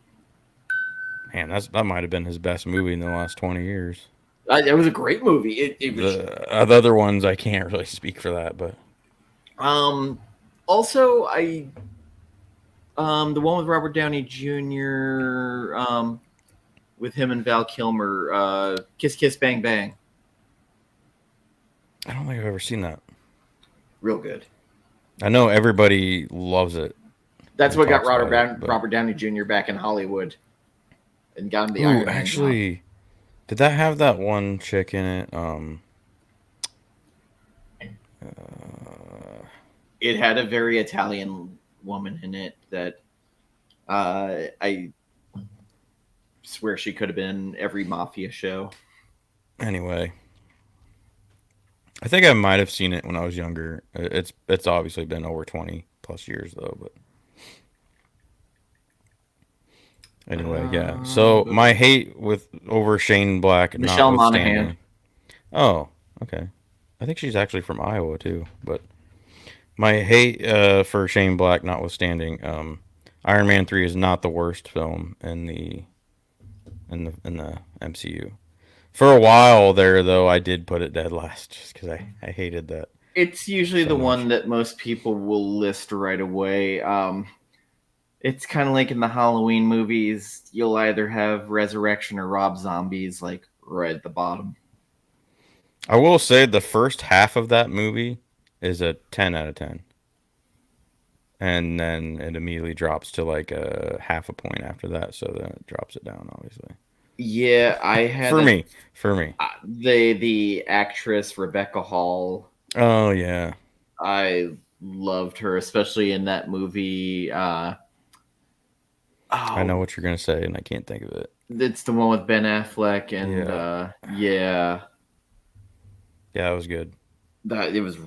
Man, that might have been his best movie in the last 20 years. It was a great movie. It was. The other ones I can't really speak for that, but Um. Also, the one with Robert Downey Jr. With him and Val Kilmer, Kiss Kiss Bang Bang, I don't think I've ever seen that. real good. I know everybody loves it That's and what got talks about it, but Robert Downey Jr. back in Hollywood and got him the ooh, Iron Man job. actually, did that have that one chick in it? It had a very Italian woman in it that I swear she could have been every mafia show. Anyway, I think I might have seen it when I was younger. It's obviously been over 20 plus years though, but anyway, yeah. So my hate with over Shane Black Michelle Monaghan. notwithstanding. Oh, okay. I think she's actually from Iowa too, but my hate for Shane Black notwithstanding, Iron Man 3 is not the worst film in the MCU. For a while there, though, I did put it dead last just because I hated that It's usually so the much. one that most people will list right away. It's kind of like in the Halloween movies, you'll either have Resurrection or Rob Zombies, like right at the bottom. I will say the first half of that movie is a 10 out of 10. And then it immediately drops to like a half a point after that, so then it drops it down, obviously. Yeah, I had For a me, for me. the actress Rebecca Hall. Oh yeah, I loved her, especially in that movie. I know Oh, what you're gonna say, and I can't think of it. it's the one with Ben Affleck, and Yeah, yeah, yeah, it was good. that it was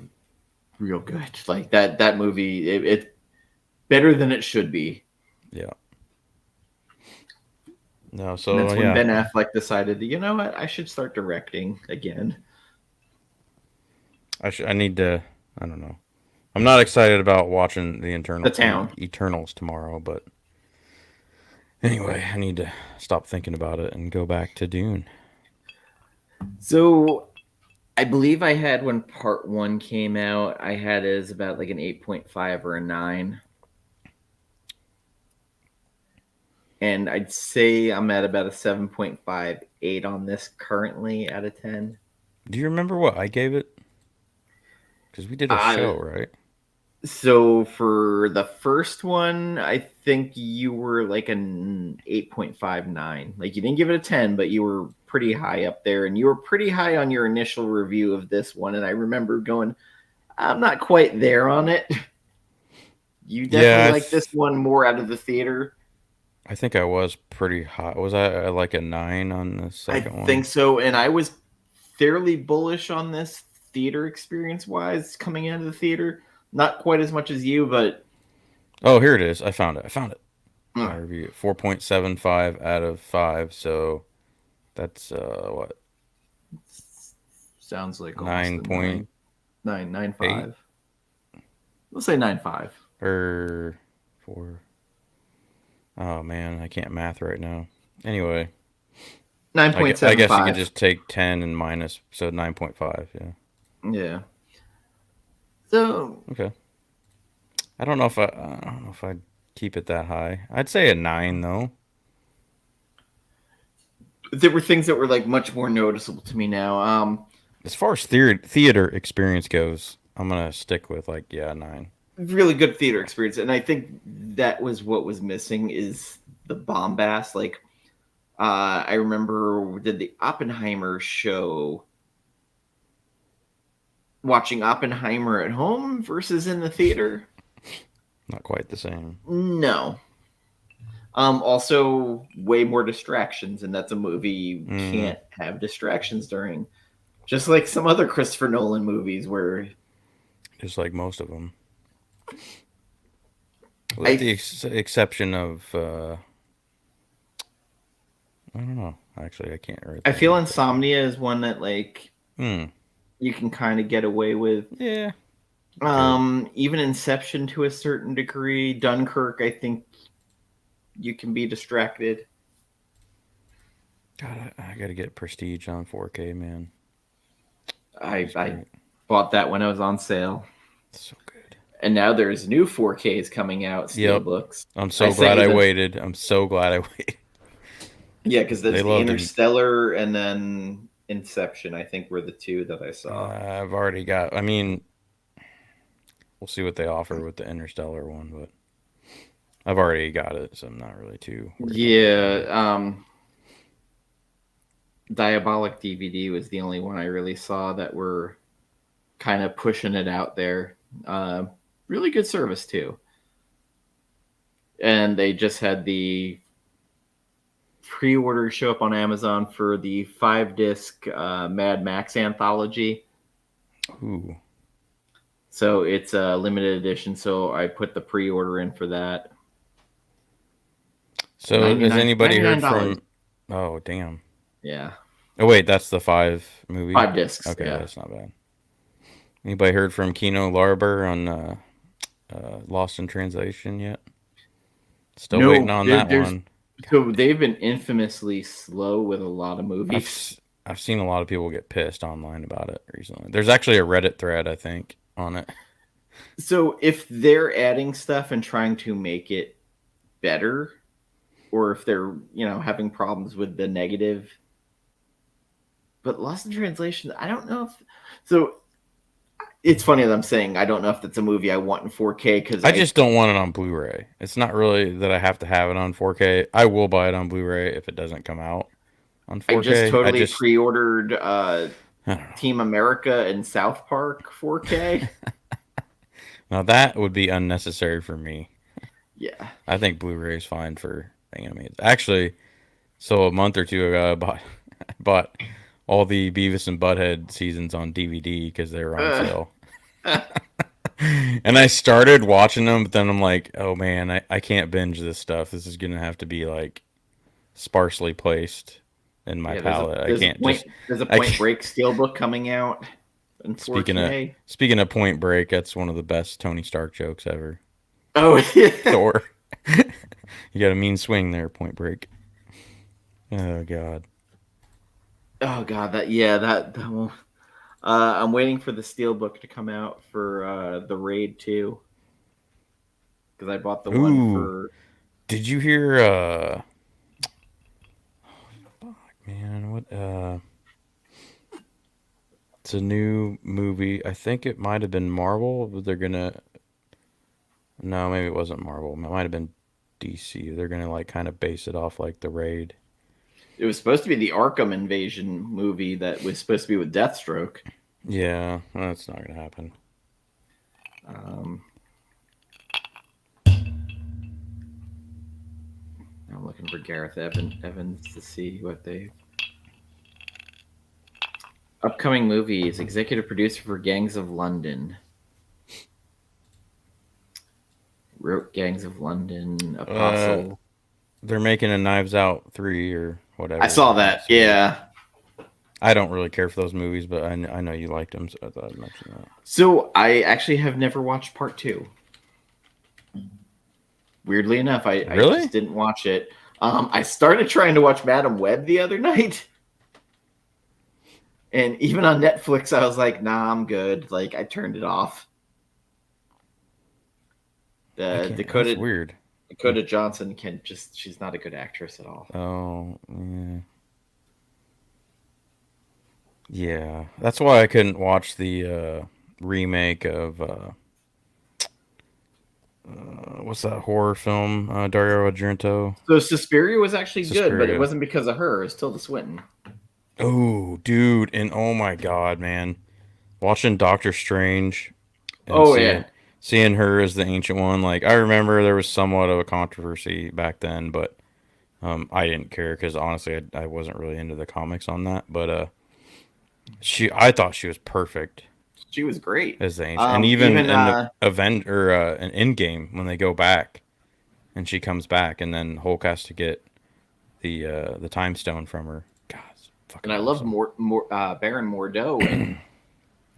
real good. Like that movie, it better than it should be. Yeah. No, And so that's when yeah, Ben Affleck decided, you know what, I should start directing again. I need to. I don't know. I'm not excited about watching The Town. Eternals tomorrow, but anyway, I need to stop thinking about it and go back to Dune. So I believe I had when part one came out, I had it as about like an 8.5 or a 9. And I'd say I'm at about a 7.58 on this currently out of 10. Do you remember what I gave it? Because we did a Uh, show, right? so for the first one, I think you were like an 8.59. Like you didn't give it a 10, but you were pretty high up there. And you were pretty high on your initial review of this one. And I remember going, I'm not quite there on it. You definitely Yeah, like this one more out of the theater. I think I was pretty high. Was I like a 9 on the I second think one? so. And I was fairly bullish on this theater experience wise coming into the theater. Not quite as much as you, but Oh, here it is. I found it. I found it. My review 4.75 out of 5. So that's what Sounds like almost a 9.8 nine five. We'll say 9.5. or 4. Oh man, I can't math right now. Anyway, I guess you could 9.75. just take 10 and minus, so 9.5. Yeah. Yeah. So Okay. I don't know if I'd keep it that high. I'd say a 9 though. there were things that were like much more noticeable to me now. As far as theater experience goes, I'm gonna stick with like yeah 9. Really good theater experience, and I think that was what was missing is the bombast. Like, I remember we did the Oppenheimer show, watching Oppenheimer at home versus in the theater. Not quite the same. No. Also, way more distractions, and that's a movie you Mm, can't have distractions during. Just like some other Christopher Nolan movies where just like most of them, with I the exception of I don't know. Actually, I can't right I there. feel Insomnia is one that like Hmm. you can kind of get away with. Yeah. Good. Even Inception to a certain degree. Dunkirk, I think you can be distracted. God, I gotta get Prestige on 4K, man. I It's I great. bought that when I was on sale, It's so good. and now there's new 4Ks coming out, Yep. steelbooks. I'm I so sent glad you I the waited. I'm so glad I waited. yeah, because They there's the love to. Interstellar and then Inception. I think were the two that I saw. I've already got. I mean, we'll see what they offer with the Interstellar one, but I've already got it, so I'm not really too worried about that one. Yeah, Diabolic DVD was the only one I really saw that were kind of pushing it out there. Uh, Really good service too, and they just had the pre-order show up on Amazon for the 5 disc Mad Max anthology. Ooh. So it's a limited edition. So I put the pre-order in for that. So Ninety has nine anybody ninety nine heard dollars. from? Oh damn. Yeah, Oh wait, that's the 5 movie. 5 discs. Okay, Yeah. that's not bad. Anybody heard from Kino Larber on Lost in Translation yet? Still waiting No, on that there's one. so they've been infamously slow with a lot of movies. I've seen a lot of people get pissed online about it recently. There's actually a Reddit thread I think on it. So if they're adding stuff and trying to make it better, or if they're having problems with the negative, but Lost in Translation, I don't know if so. It's funny that I'm saying I don't know if that's a movie I want in 4K because I just don't want it on Blu-ray. It's not really that I have to have it on 4K. I will buy it on Blu-ray if it doesn't come out on I just 4K. totally pre-ordered I don't know. Team America and South Park 4K. Now that would be unnecessary for me. Yeah. I think Blu-ray is fine for animated. Actually, so a month or two ago, I bought all the Beavis and Butthead seasons on DVD because they were on Uh, sale. And I started watching them, but then I'm like, oh man, I can't binge this stuff. This is gonna have to be like sparsely placed in my yeah, there's a palette. I there's a can't point just. there's a I Point can't, Break steelbook coming out in speaking of 4K. speaking of Point Break, that's one of the best Tony Stark jokes ever. Oh yeah. Thor, you got a mean swing there, Point Break. Oh god. Oh god, that one. I'm waiting for the steelbook to come out for the Raid 2 because I bought the one Ooh, for. did you hear? Man, what? It's a new movie. I think it might have been Marvel, but they're gonna. No, maybe it wasn't Marvel. It might have been DC. They're gonna like kind of base it off like the Raid. It was supposed to be the Arkham Invasion movie that was supposed to be with Deathstroke. Yeah, that's not gonna happen. Um, I'm looking for Evans to see what they. Upcoming movies, executive producer for Gangs of London. Wrote Gangs of London, Uh, Apostle. they're making a Knives Out 3 or I whatever. saw that. So Yeah. I don't really care for those movies, but I know you liked them, so I thought I'd mention that. So I actually have never watched part two. Weirdly enough, I just Really? didn't watch it. I started trying to watch Madam Web the other night. And even on Netflix, I was like, nah, I'm good. Like, I turned it off. I The can't. That's weird. Dakota Johnson she's not a good actress at all. Oh, yeah. Yeah. That's why I couldn't watch the remake of what's that horror film? Dario Argento, So Suspiria was actually good, but it Suspiria. wasn't because of her. It's Tilda Swinton. Oh, dude, and oh my god, man. Watching Doctor Strange and Oh yeah, seeing her as the ancient one, like I remember there was somewhat of a controversy back then, but I didn't care because honestly, I wasn't really into the comics on that. But I thought she was perfect she was great. as the ancient, and even Even in the event or an end game when they go back and she comes back, and then Hulk has to get the time stone from her. God, it's and fucking I love awesome. Baron Mordo in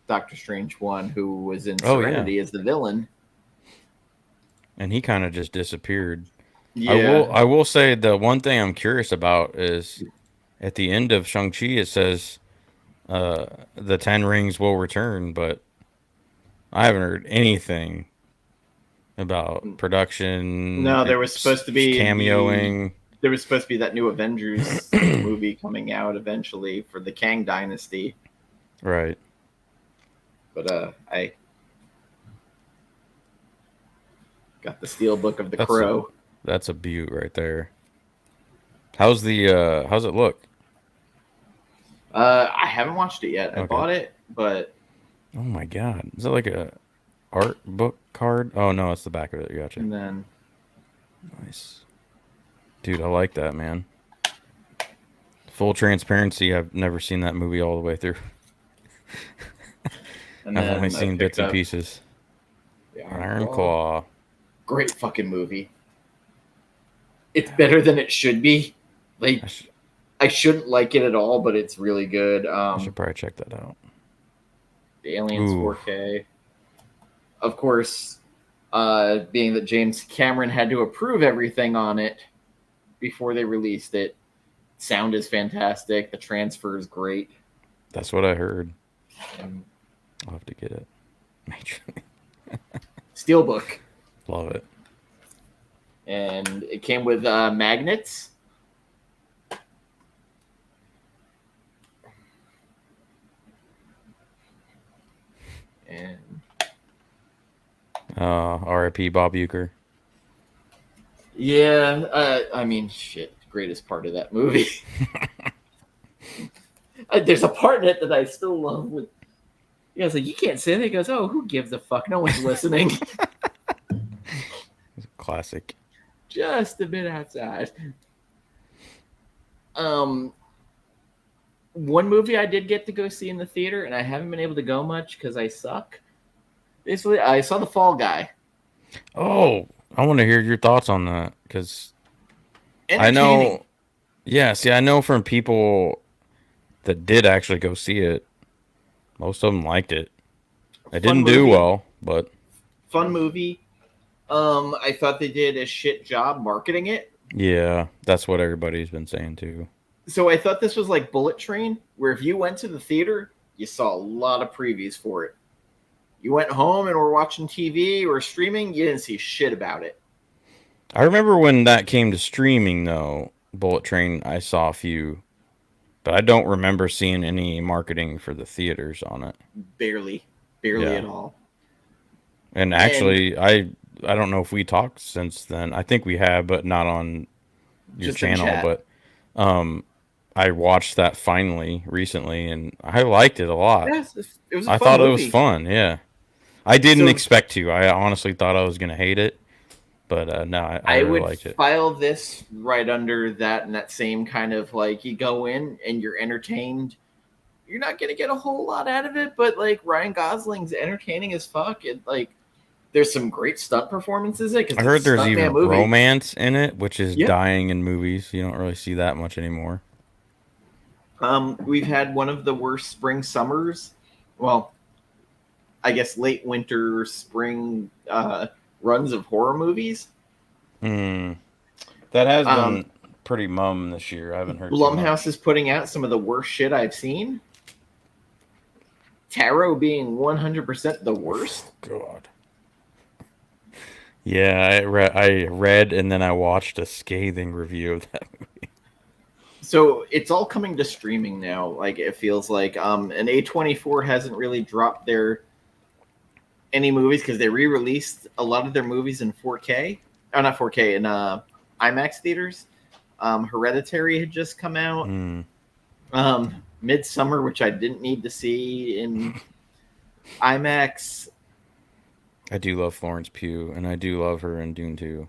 Doctor Strange one, who was in Oh yeah, Serenity as the villain. and he kind of just disappeared. Yeah, I will say the one thing I'm curious about is at the end of Shang-Chi it says the Ten Rings will return, but I haven't heard anything about production, no, there was supposed to be cameoing. there was supposed to be that new Avengers movie coming out eventually for the Kang Dynasty, Right. but I got the Steel Book of the That's Crow. that's a beaut right there. How's it look? I haven't watched it yet. I Okay. bought it, but Oh my god. Is it like a art book card? Oh no, it's the back of it. Gotcha. and then Nice. Dude, I like that, man. Full transparency, I've never seen that movie all the way through. and I've only then I seen bits picked and up pieces. the Iron Iron Claw. Claw. Great fucking movie. It's better than it should be. Like I, sh- I shouldn't like it at all, but it's really good. I should probably check that out. The Aliens Ooh, 4K. Of course, being that James Cameron had to approve everything on it before they released it. Sound is fantastic. The transfer is great. that's what I heard. And I'll have to get it. Steelbook. Love it. And it came with magnets. And R.I.P. Bob Euchre. yeah, I mean, shit, greatest part of that movie. There's a part in it that I still love with. Yeah, it's like, you can't say that. He goes, oh, who gives a fuck? No one's listening. Classic. Just a bit outside. Um, one movie I did get to go see in the theater, and I haven't been able to go much because I suck. Basically, I saw The Fall Guy. Oh, I want to hear your thoughts on that because I Entertaining. know. Yeah, see, I know from people that did actually go see it, most of them liked it. It Fun didn't do movie. well, but Fun movie. I thought they did a shit job marketing it. yeah, that's what everybody's been saying too. So I thought this was like Bullet Train, where if you went to the theater, you saw a lot of previews for it. You went home and were watching TV or streaming, you didn't see shit about it. I remember when that came to streaming though, Bullet Train, I saw a few, but I don't remember seeing any marketing for the theaters on it. Barely. Barely Yeah. at all. And And actually, I don't know if we talked since then. I think we have, but not on your just in channel. chat. But um, I watched that finally recently, and I liked it a lot. Yes, it was a I fun thought it was movie. fun. Yeah, I didn't So expect to. I honestly thought I was gonna hate it, but no, I I really would liked it. file this right under that and that same kind of like you go in and you're entertained. You're not gonna get a whole lot out of it, but like Ryan Gosling's entertaining as fuck. It like There's some great stunt performances in it I because heard it's a there's stunt man even movie. romance in it, which is Yeah. dying in movies. You don't really see that much anymore. We've had one of the worst spring summers. Well, I guess late winter, spring runs of horror movies. Hmm. That has Um, been pretty mum this year. I haven't heard too Blumhouse much. is putting out some of the worst shit I've seen. Tarot being 100% the worst. God. Yeah, I read and then I watched a scathing review of that. So it's all coming to streaming now. Like it feels like, and A24 hasn't really dropped their any movies because they re-released a lot of their movies in 4K. Oh, not 4K in IMAX theaters. Hereditary had just come out. Mm. Midsummer, which I didn't need to see in IMAX. I do love Florence Pugh, and I do love her in Dune 2.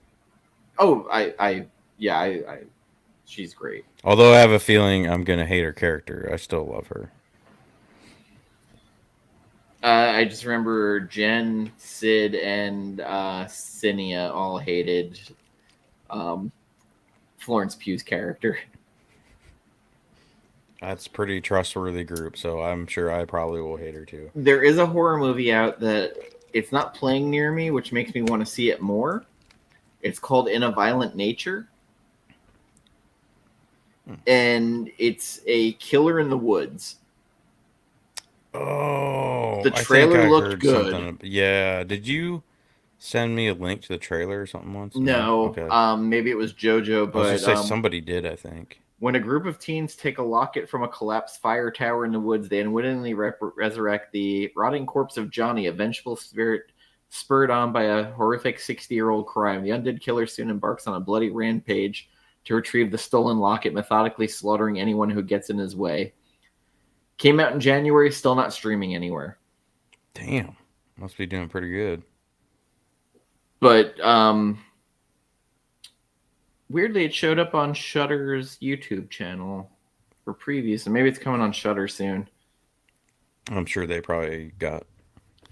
Oh, she's great. Although I have a feeling I'm gonna hate her character, I still love her. I just remember Jen, Sid, and Cinia all hated Florence Pugh's character. That's a pretty trustworthy group, so I'm sure I probably will hate her too. There is a horror movie out that it's not playing near me, which makes me want to see it more. It's called In a Violent Nature. And it's a killer in the woods. Oh, The I think trailer I looked heard good. something. Yeah, did you send me a link to the trailer or something once? No, Okay. maybe it was JoJo, I was but gonna say somebody did, I think. when a group of teens take a locket from a collapsed fire tower in the woods, they unwittingly resurrect the rotting corpse of Johnny, a vengeful spirit spurred on by a horrific 60-year-old crime. The undead killer soon embarks on a bloody rampage to retrieve the stolen locket, methodically slaughtering anyone who gets in his way. Came out in January, still not streaming anywhere. Damn, must be doing pretty good. But weirdly, it showed up on Shudder's YouTube channel for previews, and maybe it's coming on Shudder soon. I'm sure they probably got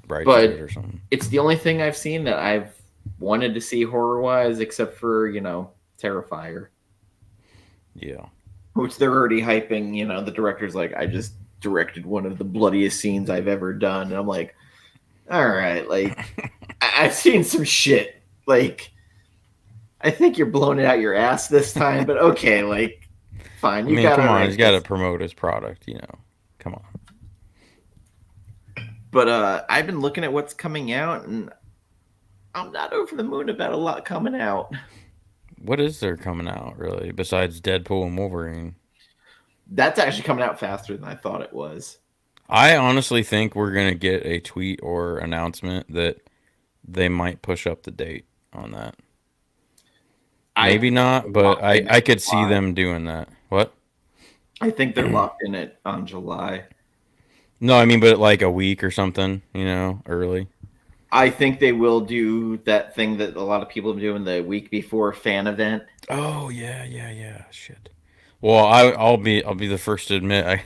rights But to it or something. it's the only thing I've seen that I've wanted to see horror-wise, except for, Terrifier. Yeah. Which they're already hyping, the director's like, I just directed one of the bloodiest scenes I've ever done. And I'm like, all right, like, I've seen some shit. Like, I think you're blowing it out your ass this time, but okay, like, fine. I mean, come on, he's got to promote his product, Come on. But I've been looking at what's coming out, and I'm not over the moon about a lot coming out. What is there coming out, really, besides Deadpool and Wolverine? That's actually coming out faster than I thought it was. I honestly think we're going to get a tweet or announcement that they might push up the date on that. Maybe not, but I could see them doing that. What? I think they're locked in it on July. No, I mean, but like a week or something, early. I think they will do that thing that a lot of people are doing the week before fan event. Oh yeah. Shit. Well, I'll be the first to admit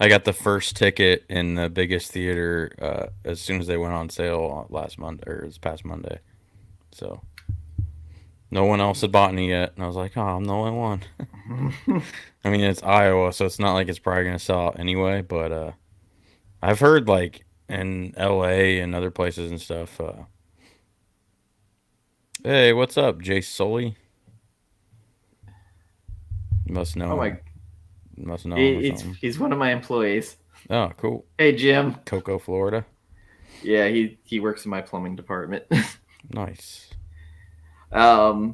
I got the first ticket in the biggest theater as soon as they went on sale last Monday or this past Monday. So no one else had bought any yet, and I was like, oh, I'm the only one. I mean, it's Iowa, so it's not like it's probably gonna sell out anyway. But I've heard like in LA and other places and stuff. Hey, what's up, Jay Sully? You must know. Oh him. Must know him or something. He's one of my employees. Oh, cool. Hey, Jim. Cocoa, Florida. Yeah, he works in my plumbing department. Nice. The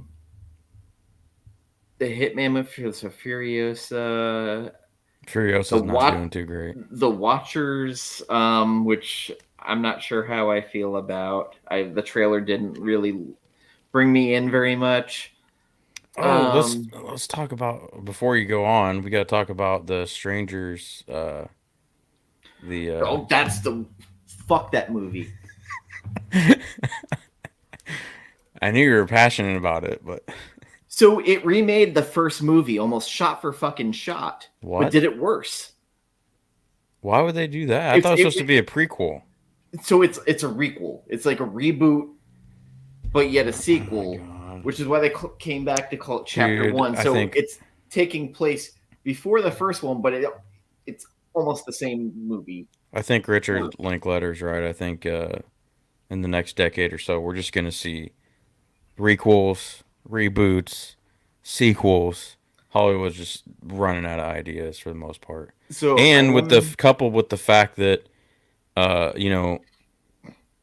Hitman with Furiosa. Furiosa's not doing too great. The Watchers, which I'm not sure how I feel about. The trailer didn't really bring me in very much. Oh, let's talk about, before you go on, we got to talk about the Strangers. Fuck that movie. I knew you were passionate about it, but so it remade the first movie almost shot for fucking shot. What? But did it worse? Why would they do that? I thought it was supposed to be a prequel. So it's a requel. It's like a reboot, but yet a Oh my sequel, god, which is why they came back to call it Chapter dude! One. I So think it's taking place before the first one, but it's almost the same movie. Or Richard Linklater's right. I think in the next decade or so, we're just gonna see requels, reboots, sequels. Hollywood's just running out of ideas for the most part, so I and with the am. coupled with the fact that you know,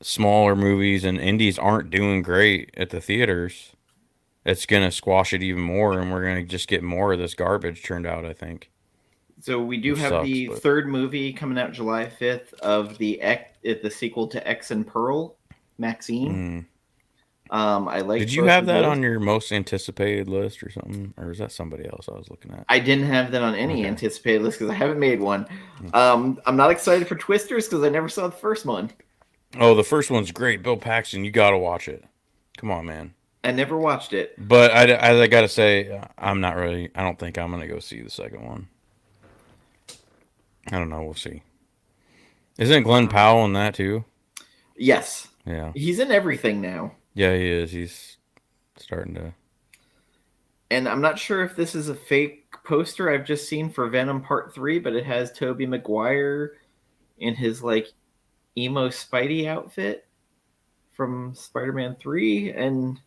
smaller movies and indies aren't doing great at the theaters, it's gonna squash it even more, and we're gonna just get more of this garbage turned out. I think, So we do which have sucks, the but third movie coming out July 5th of the sequel to X and Pearl, Maxine. mm. I Did like you both have of that those. on your most anticipated list or something, or is that somebody else I was looking at? I didn't have that on any Okay. anticipated list because I haven't made one. Mm. I'm not excited for Twisters because I never saw the first one. Oh, the first one's great. Bill Paxton, you gotta watch it. Come on, man. I never watched it. But I gotta say, I'm not really. I don't think I'm gonna go see the second one. I don't know. We'll see. Isn't Glenn Um, Powell in that too? yes, Yeah. he's in everything now, Yeah, he is. He's starting to. and I'm not sure if this is a fake poster I've just seen for Venom Part Three, but it has Tobey Maguire in his like emo Spidey outfit from Spider-Man 3, and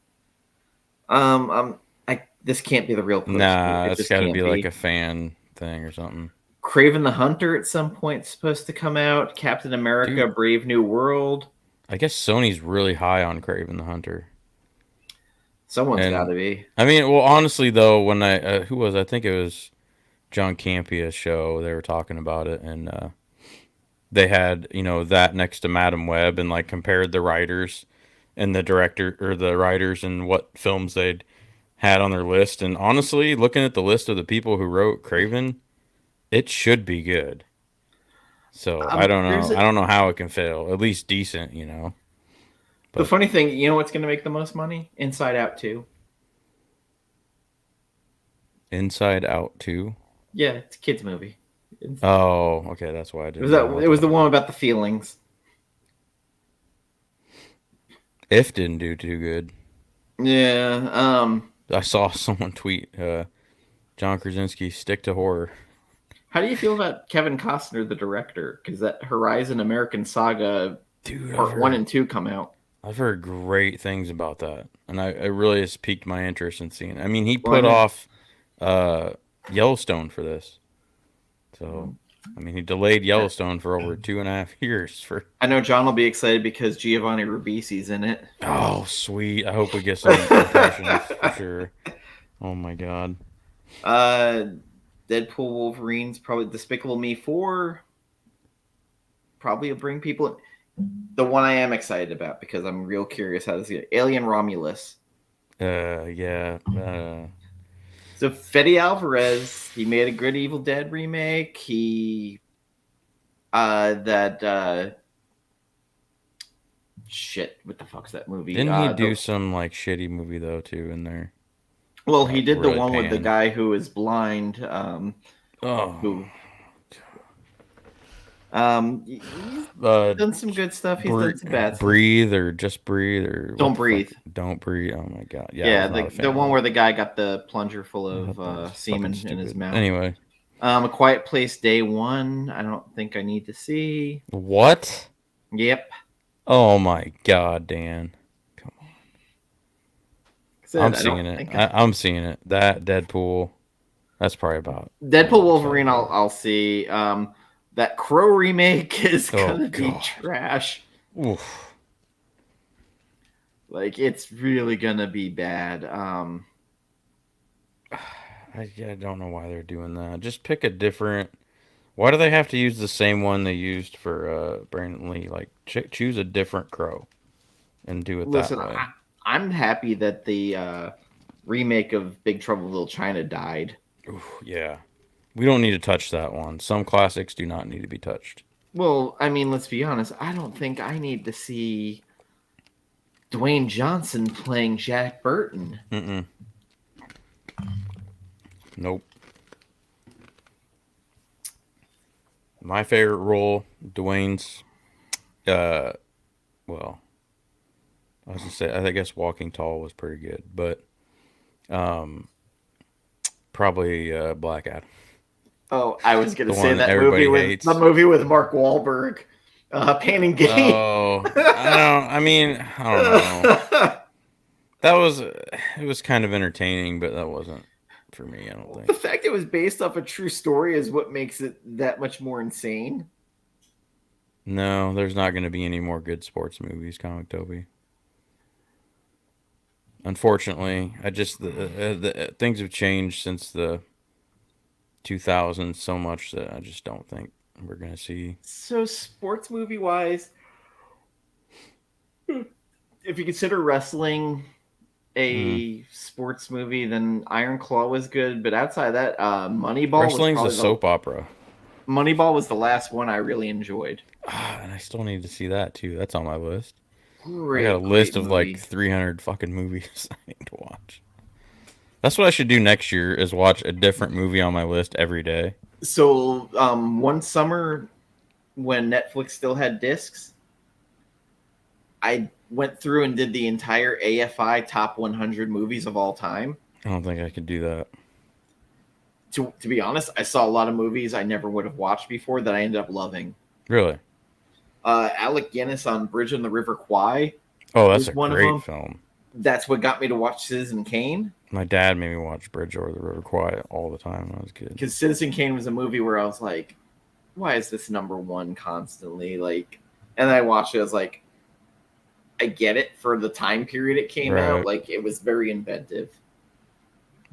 I this can't be the real poster. Nah, It it's just got to can't be like be. a fan thing or something. Craven the Hunter at some point is supposed to come out. Captain America: Dude, Brave New World. I guess Sony's really high on Craven the Hunter. Someone's got And to be. I mean, well, honestly though, when who was I think it was John Campia's show, they were talking about it, and they had that next to Madam Web, and like compared the writers and the director or the writers and what films they'd had on their list. And honestly, looking at the list of the people who wrote Craven, it should be good. So I don't There's know. I don't know how it can fail. At least decent. the But funny thing. You know what's going to make the most money? Inside Out 2. Inside Out too. Yeah, it's a kids movie. It Oh, okay, that's why I was didn't that. know what It was that the one was. about the feelings. If didn't do too good. Yeah. I saw someone tweet, John Krasinski, stick to horror. How do you feel about Kevin Costner, the director? Because that Horizon American Saga Dude, Part 1 and 2 come out. I've heard great things about that, and it really has piqued my interest in seeing it. I mean, he Well, I put know. off uh, Yellowstone for this, so I mean, he delayed Yellowstone for over 2.5 years. For I know John will be excited because Giovanni Ribisi's in it. oh, sweet! I hope we get some impressions for sure. Oh my god, uh, Deadpool Wolverine's probably Despicable Me 4. Probably will bring people. The one I am excited about because I'm real curious how this is. Alien Romulus. yeah, So Fede Alvarez, he made a good Evil Dead remake. He that shit. What the fuck's that movie? didn't he do some like shitty movie though too in there? Well, he did the Really one with the panned. guy who is blind. Oh, Who he's uh, done some good stuff. He's done some bad stuff. breathe or just breathe or what Don't the breathe. fuck? Don't breathe. Oh my god. Yeah, I Yeah, was not a the fan of one that. where the guy got the plunger full I thought that was of fucking semen in his stupid. mouth. Anyway, A Quiet Place Day One. I don't think I need to see. what? Yep. Oh my god, Dan. Come on. I'm I seeing don't it. think I'm seeing it. That Deadpool. That's probably about Deadpool all I'm excited Wolverine. about. I'll see. That Crow remake is Oh gonna be god. trash. Oof. Like it's really gonna be bad. I don't know why they're doing that. Just pick a different. Why do they have to use the same one they used for Brandon Lee? Like, choose a different crow and do it that Listen, way. I'm happy that the remake of Big Trouble in Little China died. Oof, yeah. We don't need to touch that one. Some classics do not need to be touched. Well, I mean, let's be honest. I don't think I need to see Dwayne Johnson playing Jack Burton. Mm-mm. Nope. My favorite role, Dwayne's. Uh, well, I was gonna say I guess Walking Tall was pretty good, but um, probably Black Adam, Oh, I was gonna the say one that that movie everybody with the hates. movie with Mark Wahlberg, Pain and Gain. Oh, I don't. I mean, I don't know. That was it was kind of entertaining, but that wasn't for me. I don't The think. fact it was based off a true story is what makes it that much more insane. No, there's not going to be any more good sports movies, Comic Toby. Unfortunately, I just the things have changed since the 2000s so much that I just don't think we're going to see. So, sports movie wise, if you consider wrestling Mm. a sports movie, then Iron Claw was good. But outside of that, Wrestling's a soap opera. Moneyball was the last one I really enjoyed. And I still need to see that too. That's on my list. I got a Great list of like movie. 300 fucking movies I need to watch. That's what I should do next year is watch a different movie on my list every day. So, one summer when Netflix still had discs, I went through and did the entire AFI top 100 movies of all time. I don't think I could do that. To be honest, I saw a lot of movies I never would have watched before that I ended up loving. Really? Alec Guinness on Bridge on the River Kwai Oh, that's was a one of great them. film. That's what got me to watch Citizen Kane. My dad made me watch Bridge over the River Kwai all the time when I was a kid. Because Citizen Kane was a movie where I was like, why is this number one constantly? Like, and I watched it, I was like, I get it for the time period it came out. Right. Like, it was very inventive.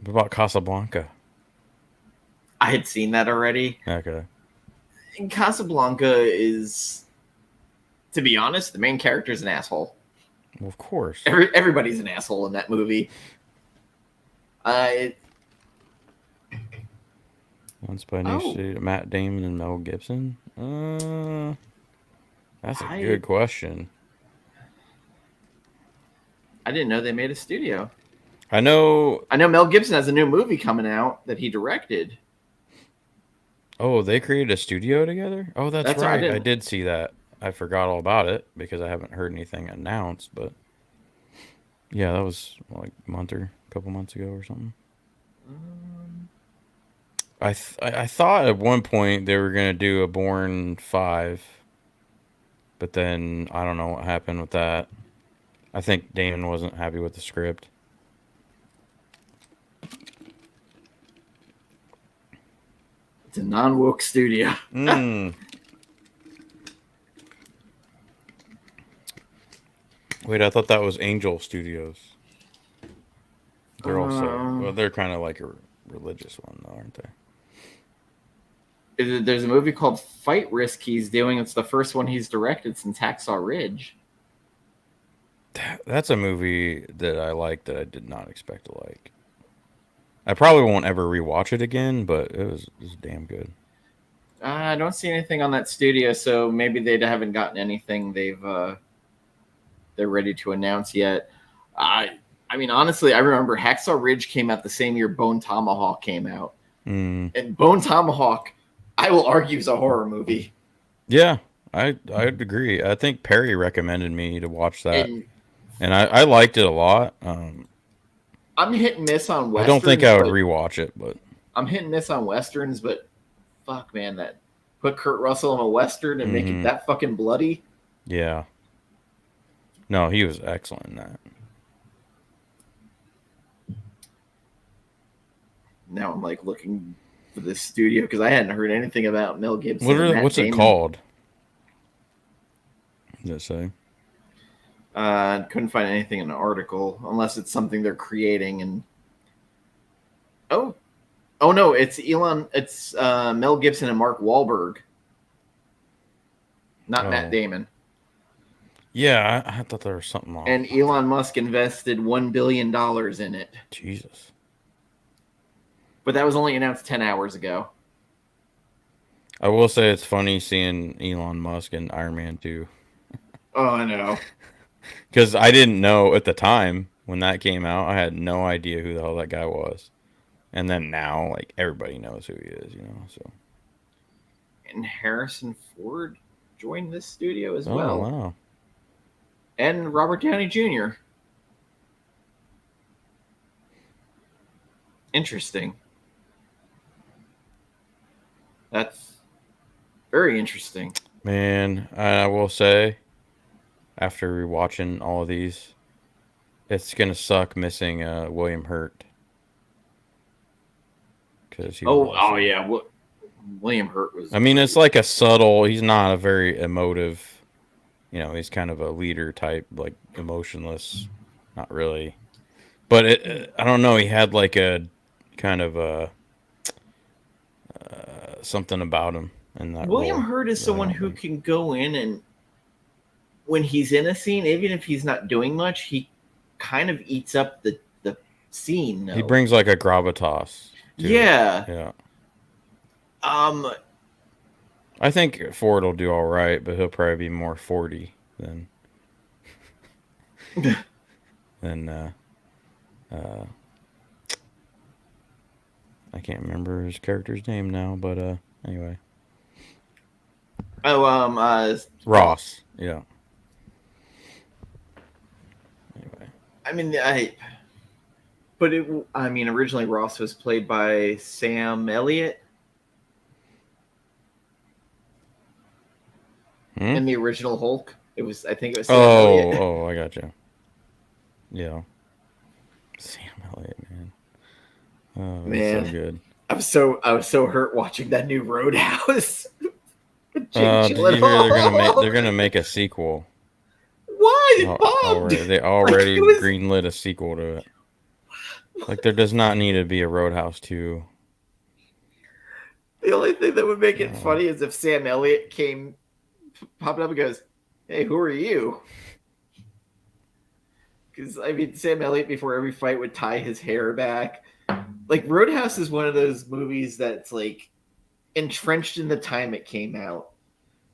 What about Casablanca? I had seen that already. Okay. And Casablanca is, to be honest, the main character is an asshole. Well, of course. Everybody's an asshole in that movie. Once by New City, Matt Damon and Mel Gibson. That's a good question. I didn't know they made a studio. I know Mel Gibson has a new movie coming out that he directed. Oh, they created a studio together? Oh, that's right. I I did see that. I forgot all about it because I haven't heard anything announced, but yeah, that was like a couple months ago or something. I thought at one point they were gonna do a Bourne 5, but then I don't know what happened with that. I think Damon wasn't happy with the script. It's a non-woke studio. Wait, I thought that was Angel Studios. They're also well, they're kind of like a religious one, though, aren't they? There's a movie called Fight Risk he's doing. It's the first one he's directed since Hacksaw Ridge. That's a movie that I like that I did not expect to like. I probably won't ever rewatch it again, but it was damn good. I don't see anything on that studio, so maybe they haven't gotten anything they're ready to announce yet. I mean, honestly, I remember Hacksaw Ridge came out the same year Bone Tomahawk came out. And Bone Tomahawk, I will argue, is a horror movie. Yeah, I'd agree. I think Perry recommended me to watch that, and I liked it a lot. I'm hit and miss on westerns. I don't think I would rewatch it, but I'm hit and miss on westerns. But fuck, man, that put Kurt Russell in a western and make it that fucking bloody. Yeah. No, he was excellent in that. Now I'm like looking for this studio because I hadn't heard anything about Mel Gibson. What's it called? Does it say? Couldn't find anything in the article unless it's something they're creating. And oh no, it's Mel Gibson and Mark Wahlberg, not Matt Damon. Yeah, I thought there was something wrong. And Elon Musk invested $1 billion in it. Jesus. But that was only announced 10 hours ago. I will say it's funny seeing Elon Musk in Iron Man 2. Oh, I know. Because I didn't know at the time when that came out. I had no idea who the hell that guy was. And then now, like, everybody knows who he is, you know, so. And Harrison Ford joined this studio as Oh well, wow. and Robert Downey Jr. Interesting. That's very interesting. Man, I will say, after rewatching all of these, it's gonna suck missing William Hurt because he was Oh awesome. yeah. William Hurt was I mean, it's great. like a subtle. He's not a very emotive. He's kind of a leader type, like emotionless. Not really, but I don't know. He had like a kind of a something about him in that William role Hurt is that I someone don't who think. can go in and when he's in a scene, even if he's not doing much, he kind of eats up the scene. He No. brings like a gravitas to it. Yeah. Yeah, Um. I think Ford will do all right, but he'll probably be more 40 than uh, I can't remember his character's name now, but anyway, Oh. Ross. Ross. Yeah. Anyway. I mean, But it. I mean, originally Ross was played by Sam Elliott Hmm? in the original Hulk. It was. I think it was Sam Oh, Elliott. oh, I got you. Yeah, Sam Elliott, man. Oh, he's so Man, good. I was so hurt watching that new Roadhouse. Jake Did you hear they're Gyllenhaal. gonna make a sequel? Why it bombed? Already, they Like already it was greenlit a sequel to it. Like there does not need to be a Roadhouse 2. the only thing that would make it Uh, funny is if Sam Elliott came popping up and goes, "Hey, who are you?" Because I mean, Sam Elliott before every fight would tie his hair back. Like Roadhouse is one of those movies that's like entrenched in the time it came out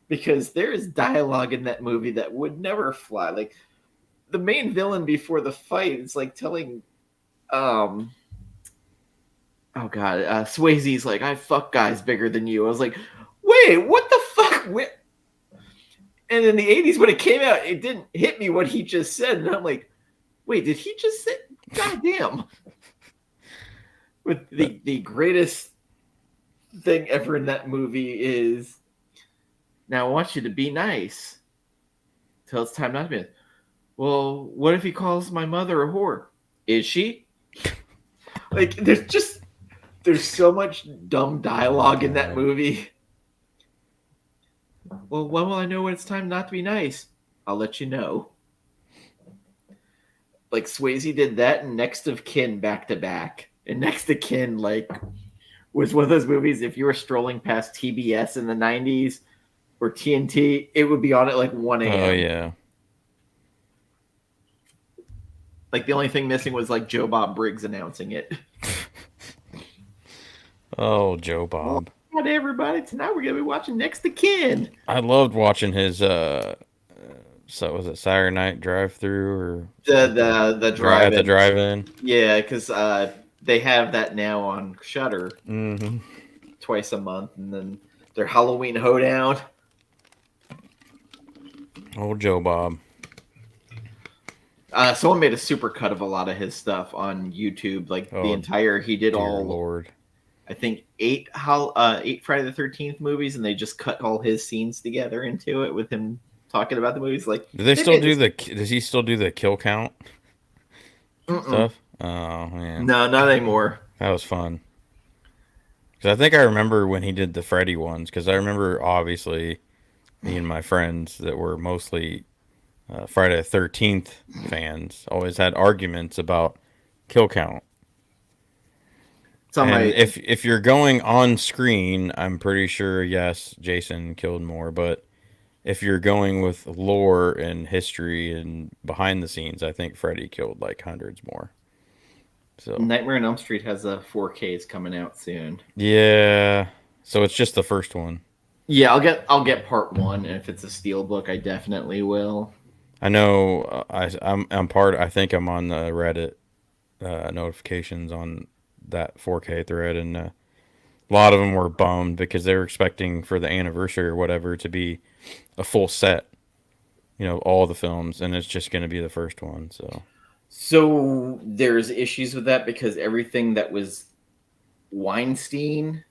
because there is dialogue in that movie that would never fly. Like the main villain before the fight is like telling um oh god, Swayze's like, I fuck guys bigger than you. I was like, wait, what the fuck? And in the 80s when it came out, it didn't hit me what he just said. And I'm like, wait, did he just say god damn? With the greatest thing ever in that movie is now I want you to be nice till it's time not to be. Well, what if he calls my mother a whore? Is she? Like, there's so much dumb dialogue in that God. movie. Well, when will I know when it's time not to be nice? I'll let you know. Like Swayze did that and Next of Kin back to back. And Next of Kin, like, was one of those movies. If you were strolling past TBS in the '90s or TNT, it would be on at like 1 Oh a.m. yeah. Like the only thing missing was like Joe Bob Briggs announcing it. Oh, Joe Well, Bob. hi everybody. Tonight we're gonna be watching Next to Kin. I loved watching his so was it Saturday Night Drive Through or The at the drive-in. drive-in? Yeah, because they have that now on Shutter Mm-hmm. twice a month, and then their Halloween hoedown. Old Joe Bob. Someone made a super cut of a lot of his stuff on YouTube. Like the Oh entire, he did dear all, Lord. I think eight Friday the 13th movies, and they just cut all his scenes together into it with him talking about the movies. Like Do they they still made do this. does he still do the kill count Mm-mm. stuff? Oh man. No, not anymore. That was fun. Cuz I think I remember when he did the Freddy ones cuz I remember obviously me and my friends that were mostly Friday the 13th fans always had arguments about kill count. It's on And my. if you're going on screen, I'm pretty sure yes, Jason killed more, but if you're going with lore and history and behind the scenes, I think Freddy killed like hundreds more. So, Nightmare on Elm Street has a 4Ks coming out soon. yeah. So it's just the first one. Yeah, I'll get part one, and if it's a steelbook, I definitely will. I know I'm part I think I'm on the Reddit notifications on that 4K thread and A lot of them were bummed because they were expecting for the anniversary or whatever to be a full set, all the films, and it's just going to be the first one. So So there's issues with that because everything that was Weinstein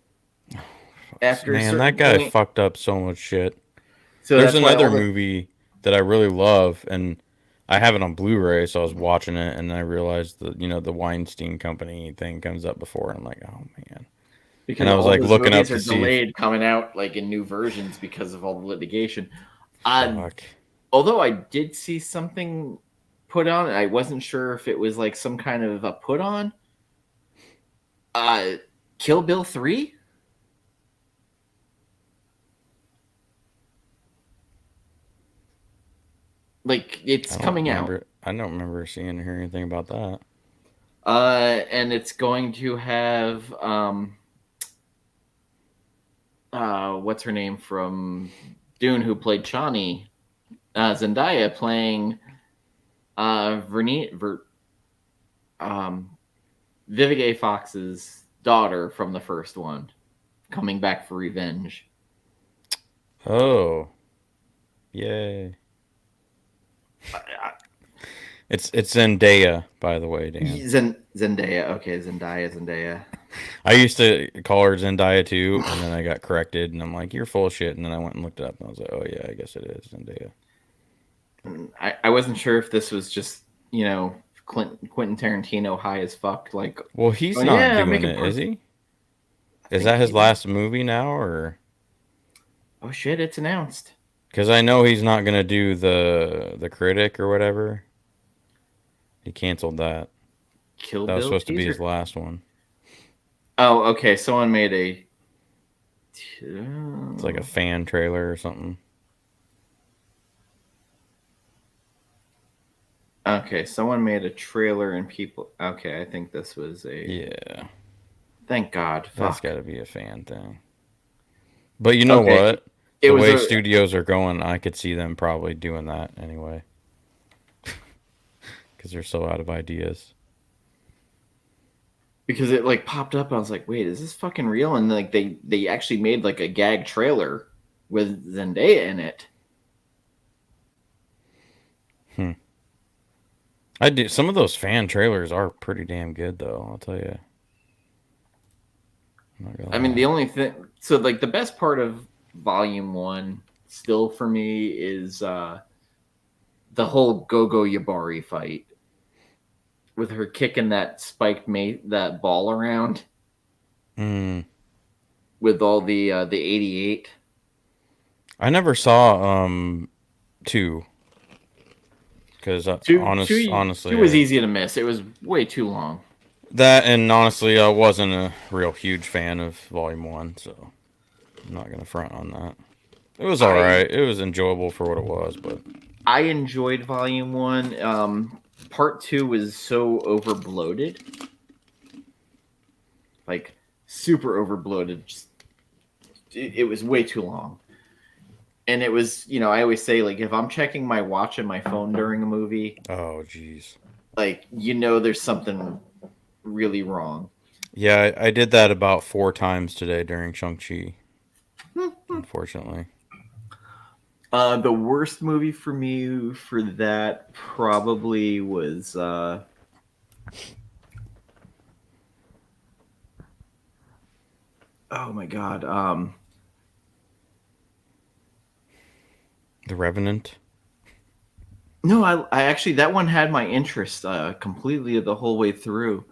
after a man, that certain guy point. fucked up so much shit. So There's that's why another all the movie that I really love, and I have it on Blu-ray, so I was watching it, and I realized that the Weinstein Company thing comes up before, and I'm like, oh man. And because I was all like those looking up movies to are see if delayed coming out like in new versions because of all the litigation. Uh, fuck. Although I did see something put on, I wasn't sure if it was like some kind of a put on. Uh, Kill Bill 3? Like it's I don't coming out. remember. I don't remember seeing or hearing anything about that. And it's going to have what's her name from Dune who played Chani, Zendaya playing um Vivica Fox's daughter from the first one, coming back for revenge. Oh, yay! Uh, It's Zendaya, by the way, Dan. Zendaya, okay, Zendaya. I used to call her Zendaya too, and then I got corrected, and I'm like, "You're full of shit." And then I went and looked it up, and I was like, "Oh yeah, I guess it is Zendaya." I wasn't sure if this was just Quentin Tarantino high as fuck, like, Well, he's oh not yeah, doing make it it, is perfect. he? I Is think that his he is. last movie now, or? Oh shit, it's announced. Because I know he's not gonna do the critic or whatever. He canceled that. Kill That was Bill supposed to be his teaser. last one. Oh, okay. Someone made a. It's like a fan trailer or something. Okay, someone made a trailer and people. Okay, I think this was a. Yeah, Thank God. that's got Fuck. to be a fan thing. But you know Okay, what? it The was way a studios are going, I could see them probably doing that anyway. Because they're so out of ideas. because it like popped up. I was like, wait, is this fucking real? And like they actually made like a gag trailer with Zendaya in it. Hmm. I do. Some of those fan trailers are pretty damn good, though. I'll tell you. I'm not gonna I mean, the lie. only thing. So like the best part of Volume One still for me is the whole Gogo Yabari fight with her kicking that spiked mate that ball around Hmm. with all the 88. I never saw two because Two honestly, was easy to miss. It was way too long. that and honestly, I wasn't a real huge fan of Volume One, so I'm not gonna front on that. It was all I right. It was enjoyable for what it was, but I enjoyed Volume One. Part two was so over bloated, like super over bloated. Just, it was way too long. And it was, I always say like if I'm checking my watch and my phone during a movie, oh jeez. like there's something really wrong. Yeah, I did that about 4 times today during Shang-Chi, unfortunately. The worst movie for me for that probably was oh my god. The Revenant. No, I actually that one had my interest completely the whole way through.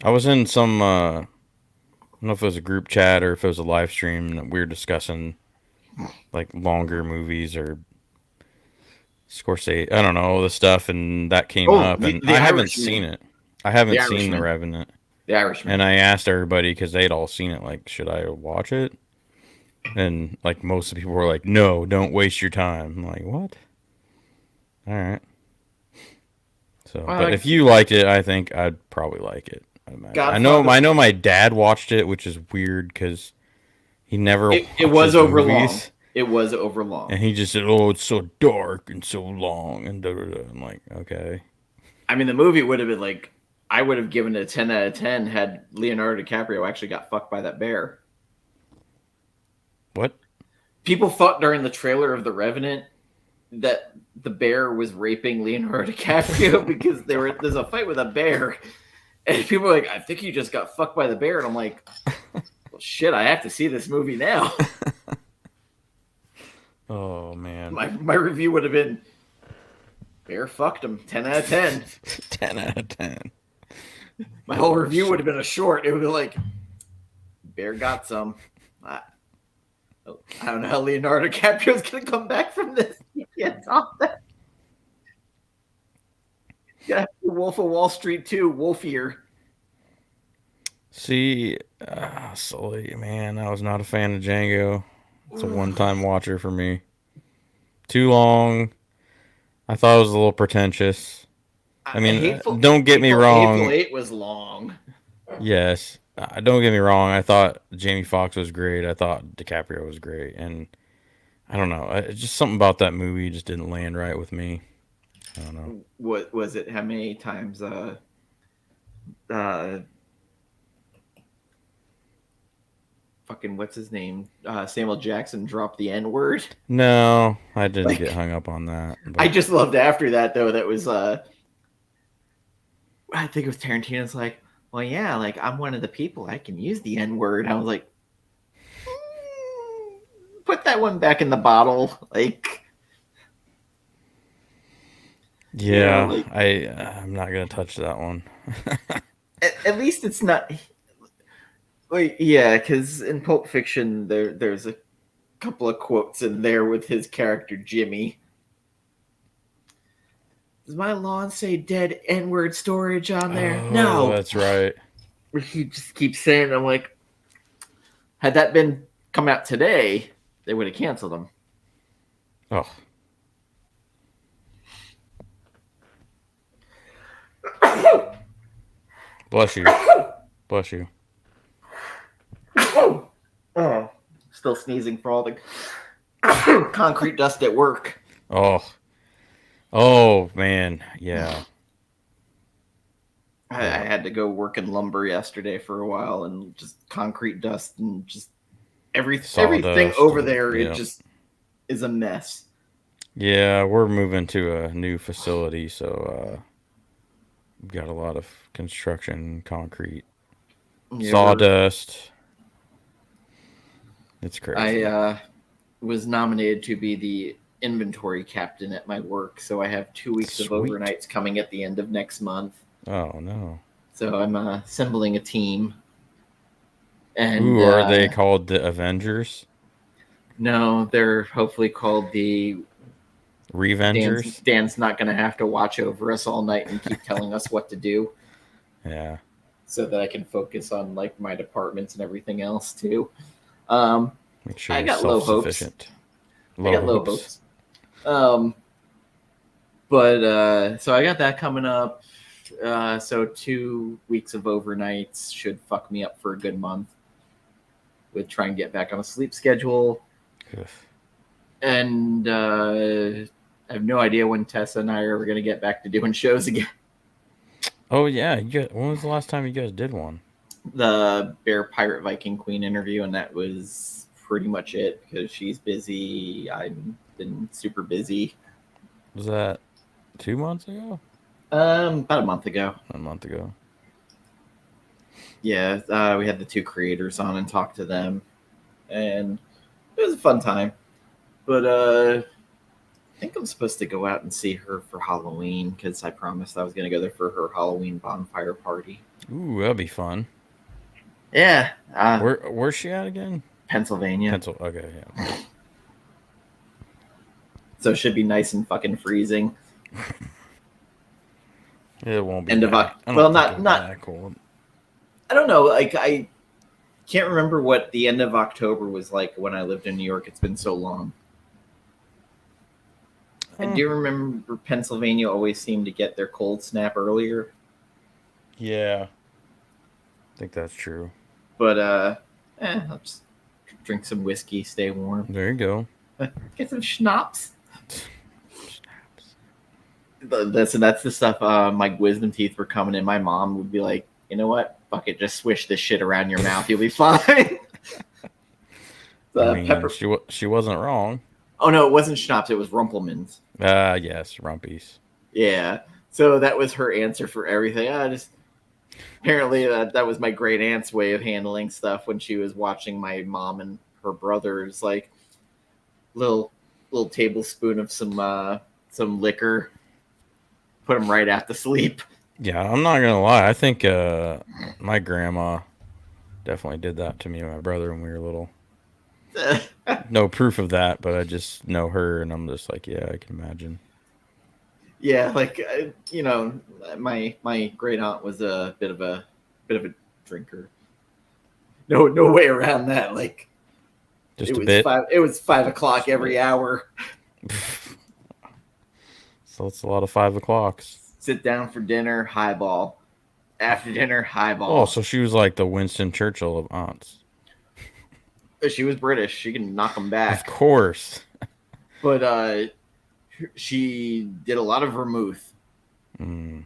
I was in some I don't know if it was a group chat or if it was a live stream that we were discussing like longer movies or Scorsese, I don't know, all the stuff, and that came Oh, up, and the I haven't seen Irishman. it. I The haven't seen The Irishman. Revenant, The and Irishman. I asked everybody because they'd all seen it, like, should I watch it? And like most of the people were like, no, don't waste your time. I'm like, what? All right. So, but Uh, if you liked it, I think I'd probably like it. I imagine. Godfather. I know my dad watched it, which is weird because he never It was watches over long. movies. It was over long. And he just said, "Oh, it's so dark and so long," and da da da. I'm like, okay, I mean, the movie would have been like I would have given it a 10 out of 10 had Leonardo DiCaprio actually got fucked by that bear. What? People thought during the trailer of The Revenant that the bear was raping Leonardo DiCaprio because there's a fight with a bear, and people are like, I think he just got fucked by the bear, and I'm like, well, shit, I have to see this movie now. Oh man. My review would have been bear fucked him, 10 out of 10. 10 out of 10. My whole review would have been a short. It would be like, bear got some. I don't know how Leonardo DiCaprio's going to come back from this. He can't top that. Yeah, Wolf of Wall Street 2, Wolfier. See, Sully, man, I was not a fan of Django. It's a one-time watcher for me. Too long. I thought it was a little pretentious. I mean, don't get me wrong. Hateful Eight was long. Yes. Don't get me wrong. I thought Jamie Foxx was great. I thought DiCaprio was great. And I don't know. Just something about that movie just didn't land right with me. I don't know. What was it? How many times fucking what's his name? Samuel Jackson dropped the N-word? No, I didn't get hung up on that. But I just loved after that though. That was I think it was Tarantino's like, well, yeah, like I'm one of the people I can use the N-word. I was like, put that one back in the bottle, like. Yeah, like, I'm not gonna touch that one. at least it's not. Like, yeah, because in Pulp Fiction, there's a couple of quotes in there with his character Jimmy. Does my lawn say dead N-word storage on there? Oh, no, that's right. He just keeps saying, I'm like, had that been come out today, they would have canceled him. Oh. Bless you. Bless you. Oh, still sneezing for all the concrete dust at work. Oh man, yeah. I had to go work in lumber yesterday for a while, and just concrete dust and just everything over there. It just is a mess. Yeah, we're moving to a new facility, so we've got a lot of construction, concrete, sawdust. It's crazy. I was nominated to be the inventory captain at my work, so I have 2 weeks of overnights coming at the end of next month. Oh no! So I'm assembling a team. And ooh, are they called the Avengers? No, they're hopefully called the Revengers. Dan's not going to have to watch over us all night and keep telling us what to do. Yeah. So that I can focus on like my departments and everything else too. Make sure I got low hopes. I got low hopes. But so I got that coming up. So 2 weeks of overnights should fuck me up for a good month with trying to get back on a sleep schedule. And I have no idea when Tessa and I are going to get back to doing shows again. Oh, yeah. When was the last time you guys did one? The Bear Pirate Viking Queen interview, and that was pretty much it because she's busy. I've been super busy. Was that 2 months ago? About a month ago. A month ago. Yeah, we had the 2 creators on and talked to them, and it was a fun time. But I think I'm supposed to go out and see her for Halloween because I promised I was going to go there for her Halloween bonfire party. Ooh, that'd be fun. Yeah. Where's she at again? Pennsylvania. Okay, yeah. So it should be nice and fucking freezing. It won't be. End of well, not that cold. I don't know. Like I can't remember what the end of October was like when I lived in New York. It's been so long. I do remember Pennsylvania always seemed to get their cold snap earlier. Yeah, I think that's true. But I'll just drink some whiskey, stay warm. There you go. Get some schnapps. That's the stuff. My wisdom teeth were coming in. My mom would be like, you know what? Fuck it, just swish this shit around your mouth. You'll be fine. I mean, Pepper. she wasn't wrong. Oh no, it wasn't schnapps. It was Rumpelmans. Yes, rumpies. Yeah. So that was her answer for everything. I just apparently that was my great aunt's way of handling stuff when she was watching my mom and her brothers. Like little tablespoon of some liquor, put them right out to sleep. Yeah, I'm not gonna lie. I think my grandma definitely did that to me and my brother when we were little. No proof of that, but I just know her, and I'm just like, yeah, I can imagine. Yeah, like my great aunt was a bit of a drinker. No way around that. Like Just a bit. It was 5 o'clock every hour. So it's a lot of 5 o'clocks. Sit down for dinner, highball. After dinner, highball. Oh, so she was like the Winston Churchill of aunts. She was British. She can knock them back. Of course. But she did a lot of vermouth. Mm.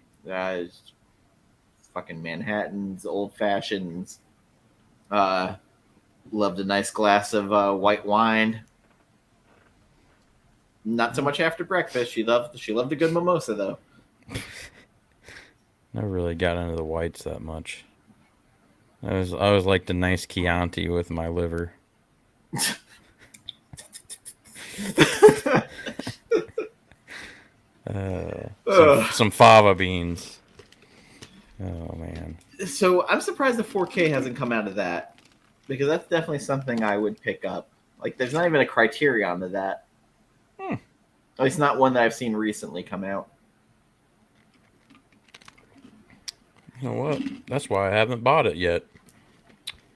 Fucking Manhattans, old fashions. Loved a nice glass of white wine. Not so much after breakfast. She loved a good mimosa though. Never really got into the whites that much. I was like the nice Chianti with my liver. Some fava beans. Oh man. So I'm surprised the 4K hasn't come out of that, because that's definitely something I would pick up. Like, there's not even a criterion to that. At least not one that I've seen recently come out. You know what? That's why I haven't bought it yet.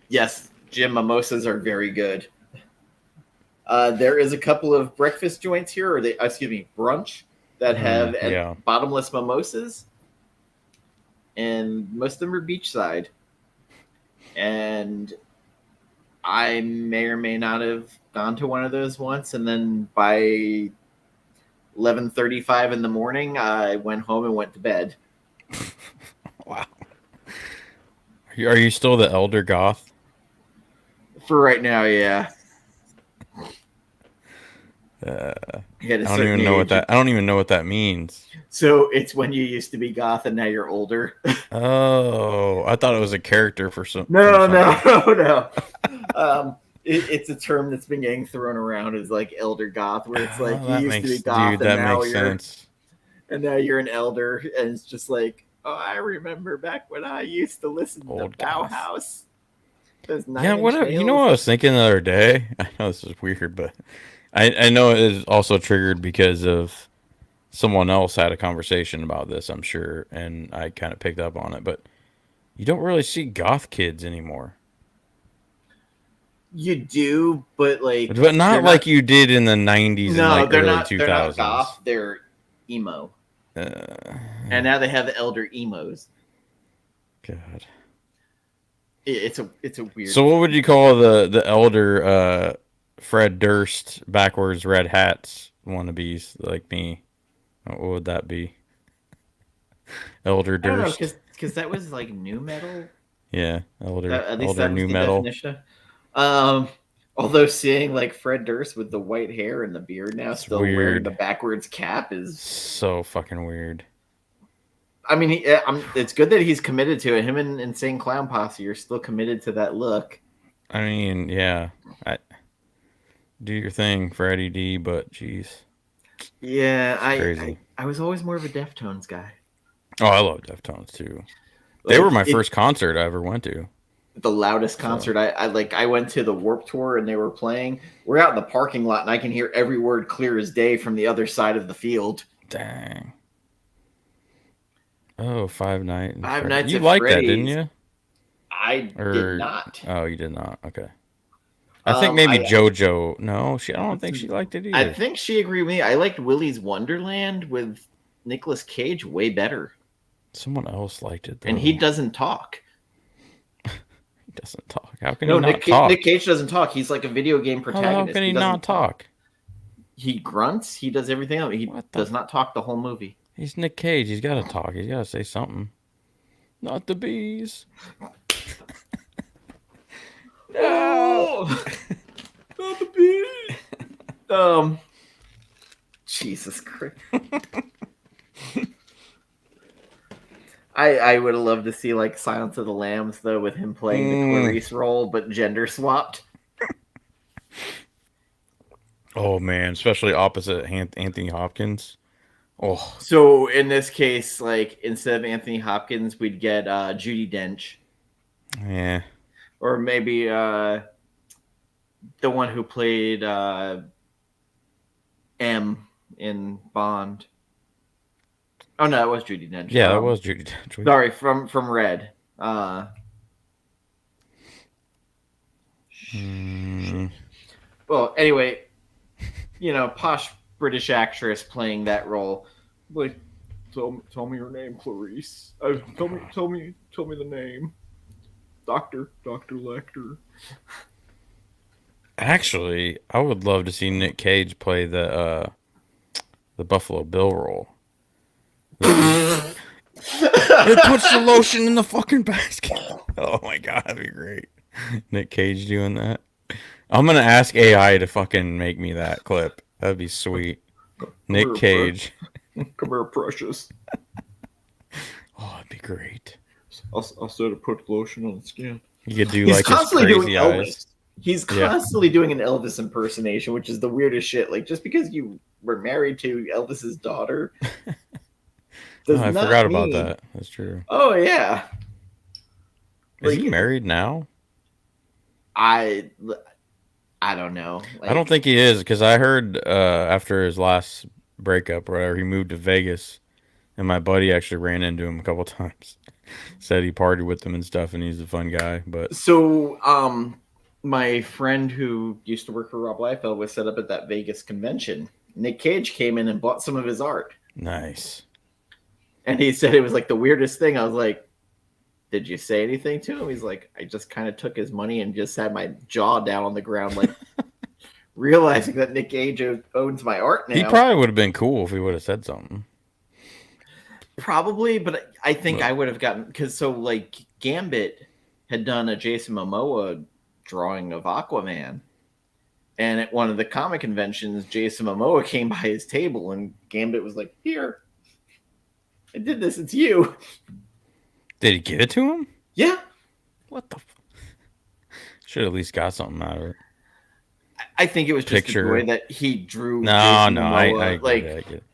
Yes, Jim, mimosas are very good. There is a couple of breakfast joints here, or brunch, that have bottomless mimosas, and most of them are beachside. And I may or may not have gone to one of those once, and then by 11:35 in the morning, I went home and went to bed. Wow. Are you still the elder goth? For right now, yeah. I don't even know what that means. So it's when you used to be goth and now you're older. Oh, I thought it was a character for some. No. It's a term that's been getting thrown around as like elder goth, where it's like you used to be goth, and now you're an elder, and it's just like, oh, I remember back when I used to listen to Bauhaus. Yeah, whatever. You know what I was thinking the other day? I know this is weird, but I know it is also triggered because of someone else had a conversation about this, I'm sure, and I kind of picked up on it. But you don't really see goth kids anymore. You do, but not like you did in the 90s and like early 2000s. They're not goth, they're emo. And now they have the elder emos. God. It's a weird. So what would you call the elder Fred Durst backwards red hats wannabes like me? What would that be? Elder Durst. I don't know, because that was like new metal. Yeah, elder new metal. Definition. Although seeing like Fred Durst with the white hair and the beard now, still wearing the backwards cap, is so fucking weird. I mean, it's good that he's committed to it. Him and Insane Clown Posse are still committed to that look. I mean, yeah, do your thing, Freddie D. But jeez, yeah, I was always more of a Deftones guy. Oh, I love Deftones too. They were my first concert I ever went to. The loudest concert I went to the Warped Tour, and they were playing. We're out in the parking lot, and I can hear every word clear as day from the other side of the field. Dang. Oh, Five Nights. You liked that, didn't you? I did not. Oh, you did not. Okay. I think maybe JoJo. No, I don't think she liked it either. I think she agreed with me. I liked Willy's Wonderland with Nicolas Cage way better. Someone else liked it, though. And he doesn't talk. He doesn't talk. How can he not talk? Nick Cage doesn't talk. He's like a video game protagonist. How can he not talk? He grunts. He does everything else. He does not talk the whole movie. He's Nick Cage. He's got to talk. He's got to say something. Not the bees. No. Oh, not the bees. Jesus Christ. I would have loved to see like Silence of the Lambs though, with him playing the Clarice role, but gender swapped. Oh man, especially opposite Anthony Hopkins. Oh, So in this case, like instead of Anthony Hopkins, we'd get Judi Dench, yeah. or maybe the one who played M in Bond. Oh no, that was Judi Dench. Yeah, that was Judi Dench. Sorry, from Red. Well, anyway, posh British actress playing that role. Like, tell me your name, Clarice. Tell me the name. Doctor Lecter. Actually, I would love to see Nick Cage play the Buffalo Bill role. It puts the lotion in the fucking basket. Oh my god, that'd be great. Nick Cage doing that. I'm gonna ask AI to fucking make me that clip. That'd be sweet. Nick Cage. Come here, precious. Oh, that'd be great. I'll set to put lotion on the skin. You could do He's like constantly his doing crazy Elvis. eyes. He's constantly doing an Elvis impersonation, which is the weirdest shit. Like, just because you were married to Elvis's daughter. I forgot about that. That's true. Oh yeah. Is he married now? I don't know. I don't think he is, because I heard after his last breakup or whatever, he moved to Vegas, and my buddy actually ran into him a couple times. Said he partied with him and stuff, and he's a fun guy. But so, my friend who used to work for Rob Liefeld was set up at that Vegas convention. Nick Cage came in and bought some of his art. Nice. And he said it was like the weirdest thing. I was like, did you say anything to him? He's like, I just kind of took his money and just had my jaw down on the ground, like realizing that Nick Cage owns my art now. He probably would have been cool if he would have said something. Probably, but I think I would have gotten, because like Gambit had done a Jason Momoa drawing of Aquaman. And at one of the comic conventions, Jason Momoa came by his table and Gambit was like, here, I did this. It's you. Did he give it to him? Yeah. What the? Should have at least got something out of it. I think it was just the way that he drew. No, Momoa. I get it.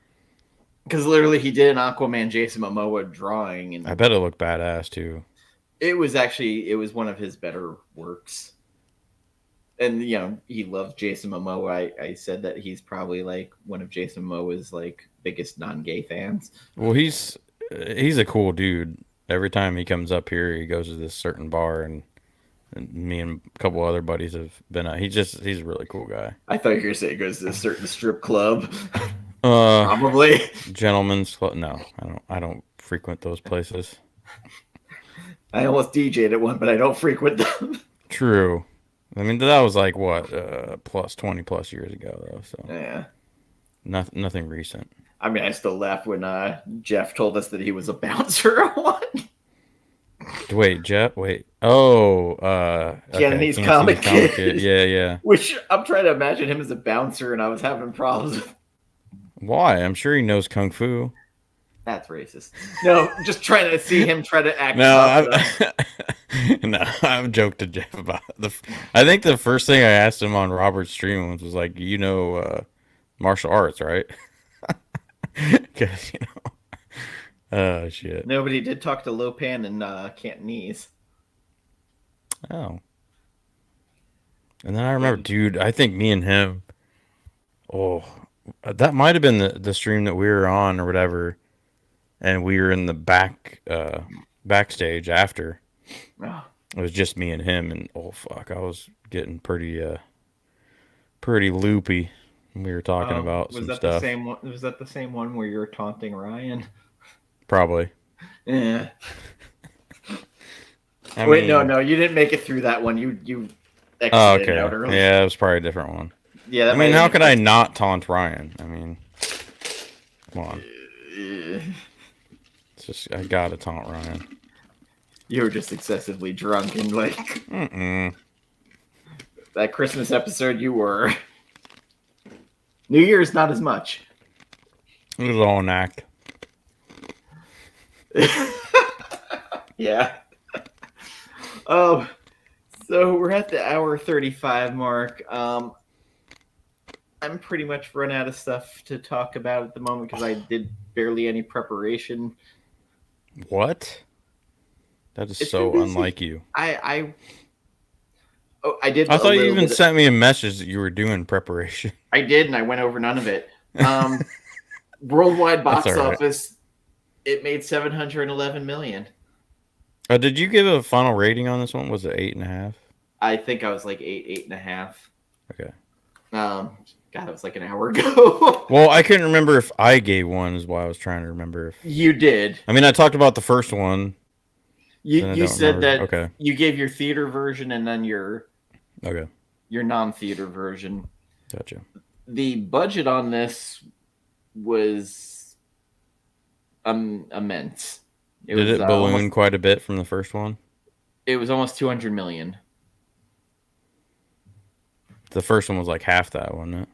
Because literally he did an Aquaman Jason Momoa drawing. And I bet it looked badass too. It was one of his better works. And, he loves Jason Momoa. I said that he's probably like one of Jason Momoa's like biggest non-gay fans. Well, he's a cool dude. Every time he comes up here, he goes to this certain bar, and me and a couple other buddies have been out. He's a really cool guy. I thought you were going to say he goes to a certain strip club. Probably. Gentlemen's club. No, I don't frequent those places. I almost DJ'd at one, but I don't frequent them. True. I mean, that was like what, 20 plus years ago, though. So yeah, nothing recent. I mean, I still laughed when Jeff told us that he was a bouncer at one. Wait, Jeff. Wait. Oh, Cantonese comic kid. Yeah. Which I'm trying to imagine him as a bouncer, and I was having problems with. Why? I'm sure he knows kung fu. That's racist. No, just trying to see him try to act. No, I've joked to Jeff about it. I think the first thing I asked him on Robert's stream was like, martial arts, right? Because, oh, shit. Nobody did talk to Lopan and Cantonese. Oh. And then I remember, dude, I think me and him, that might have been the stream that we were on or whatever. And we were in the backstage after. Oh. It was just me and him, and I was getting pretty loopy. We were talking about some stuff. Was that the same one where you were taunting Ryan? Probably. Yeah. No, you didn't make it through that one. You exited out early. Yeah, it was probably a different one. Yeah, how could I not taunt Ryan? I mean, come on. It's just I gotta taunt Ryan. You were just excessively drunk and like Mm-mm. that Christmas episode you were. New Year's not as much. It was all an act. Yeah. Oh, so we're at the hour 35 mark. I'm pretty much run out of stuff to talk about at the moment because I did barely any preparation. What? That is It's been so busy. unlike you. I did I a thought you little even bit. sent me a message that you were doing preparation. I did, and I went over none of it. Worldwide That's all box right. office, it made 711 million. Did you give a final rating on this one? Was it 8.5? I think I was like 8.5. Okay. God, it was like an hour ago. Well, I couldn't remember if I gave one. Is why I was trying to remember. You did. I mean, I talked about the first one. You Then I you don't said remember. that Okay. you gave your theater version and then your Okay. non-theater version. Gotcha. The budget on this was immense. Did it balloon quite a bit from the first one? It was almost 200 million. The first one was like half that, wasn't it?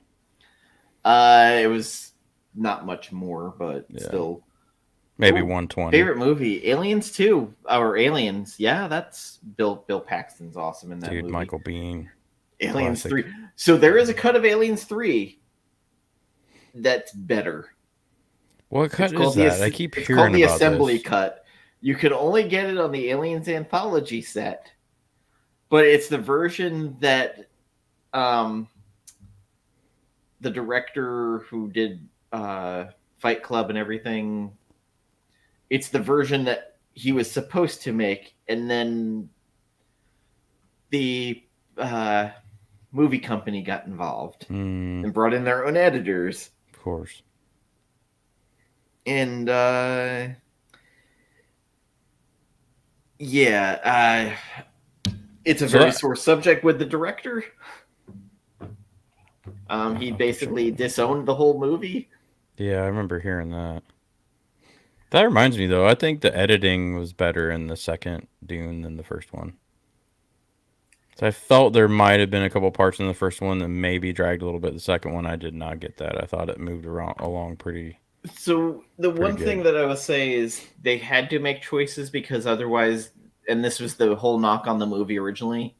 It was not much more, but Yeah. still. Maybe Oh, 120. favorite movie, Aliens 2 or Aliens. Yeah, that's Bill Paxton's awesome in that Dude, movie. Michael Biehn. Aliens Classic. 3. So there is a cut of Aliens 3 that's better. What cut is that? I keep It's hearing called the about assembly this. cut. You can only get it on the Aliens anthology set, but it's the version that the director who did Fight Club and everything, it's the version that he was supposed to make, and then the movie company got involved and brought in their own editors. Of course. And yeah, it's a very sore subject with the director. He basically disowned the whole movie. Yeah, I remember hearing that. That reminds me, though, I think the editing was better in the second Dune than the first one. So I felt there might have been a couple parts in the first one that maybe dragged a little bit. The second one, I did not get that. I thought it moved along pretty. So the one good. thing that I will say is they had to make choices because otherwise, and this was the whole knock on the movie originally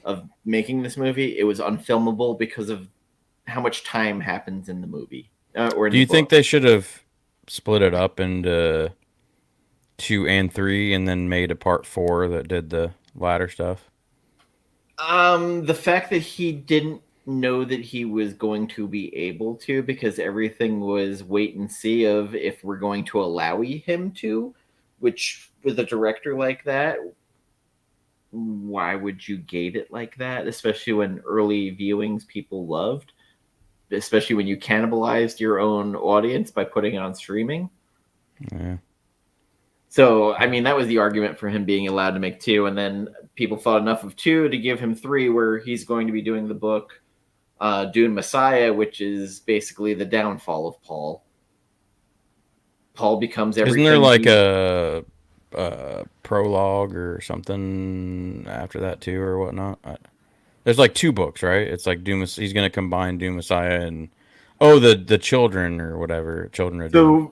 of making this movie, it was unfilmable because of how much time happens in the movie. Or do you think they should have split it up into 2 and 3 and then made a part 4 that did the latter stuff? The fact that he didn't know that he was going to be able to, because everything was wait and see of if we're going to allow him to, which with a director like that, why would you gate it like that? Especially when early viewings people loved, especially when you cannibalized your own audience by putting it on streaming. Yeah. So, I mean, that was the argument for him being allowed to make 2. And then people thought enough of 2 to give him 3, where he's going to be doing the book Dune Messiah, which is basically the downfall of Paul. Paul becomes everything. Isn't there like a prologue or something after that too, or whatnot? There's like 2 books, right? It's like Doom. He's going to combine Doom Messiah and the children or whatever, children of Doom.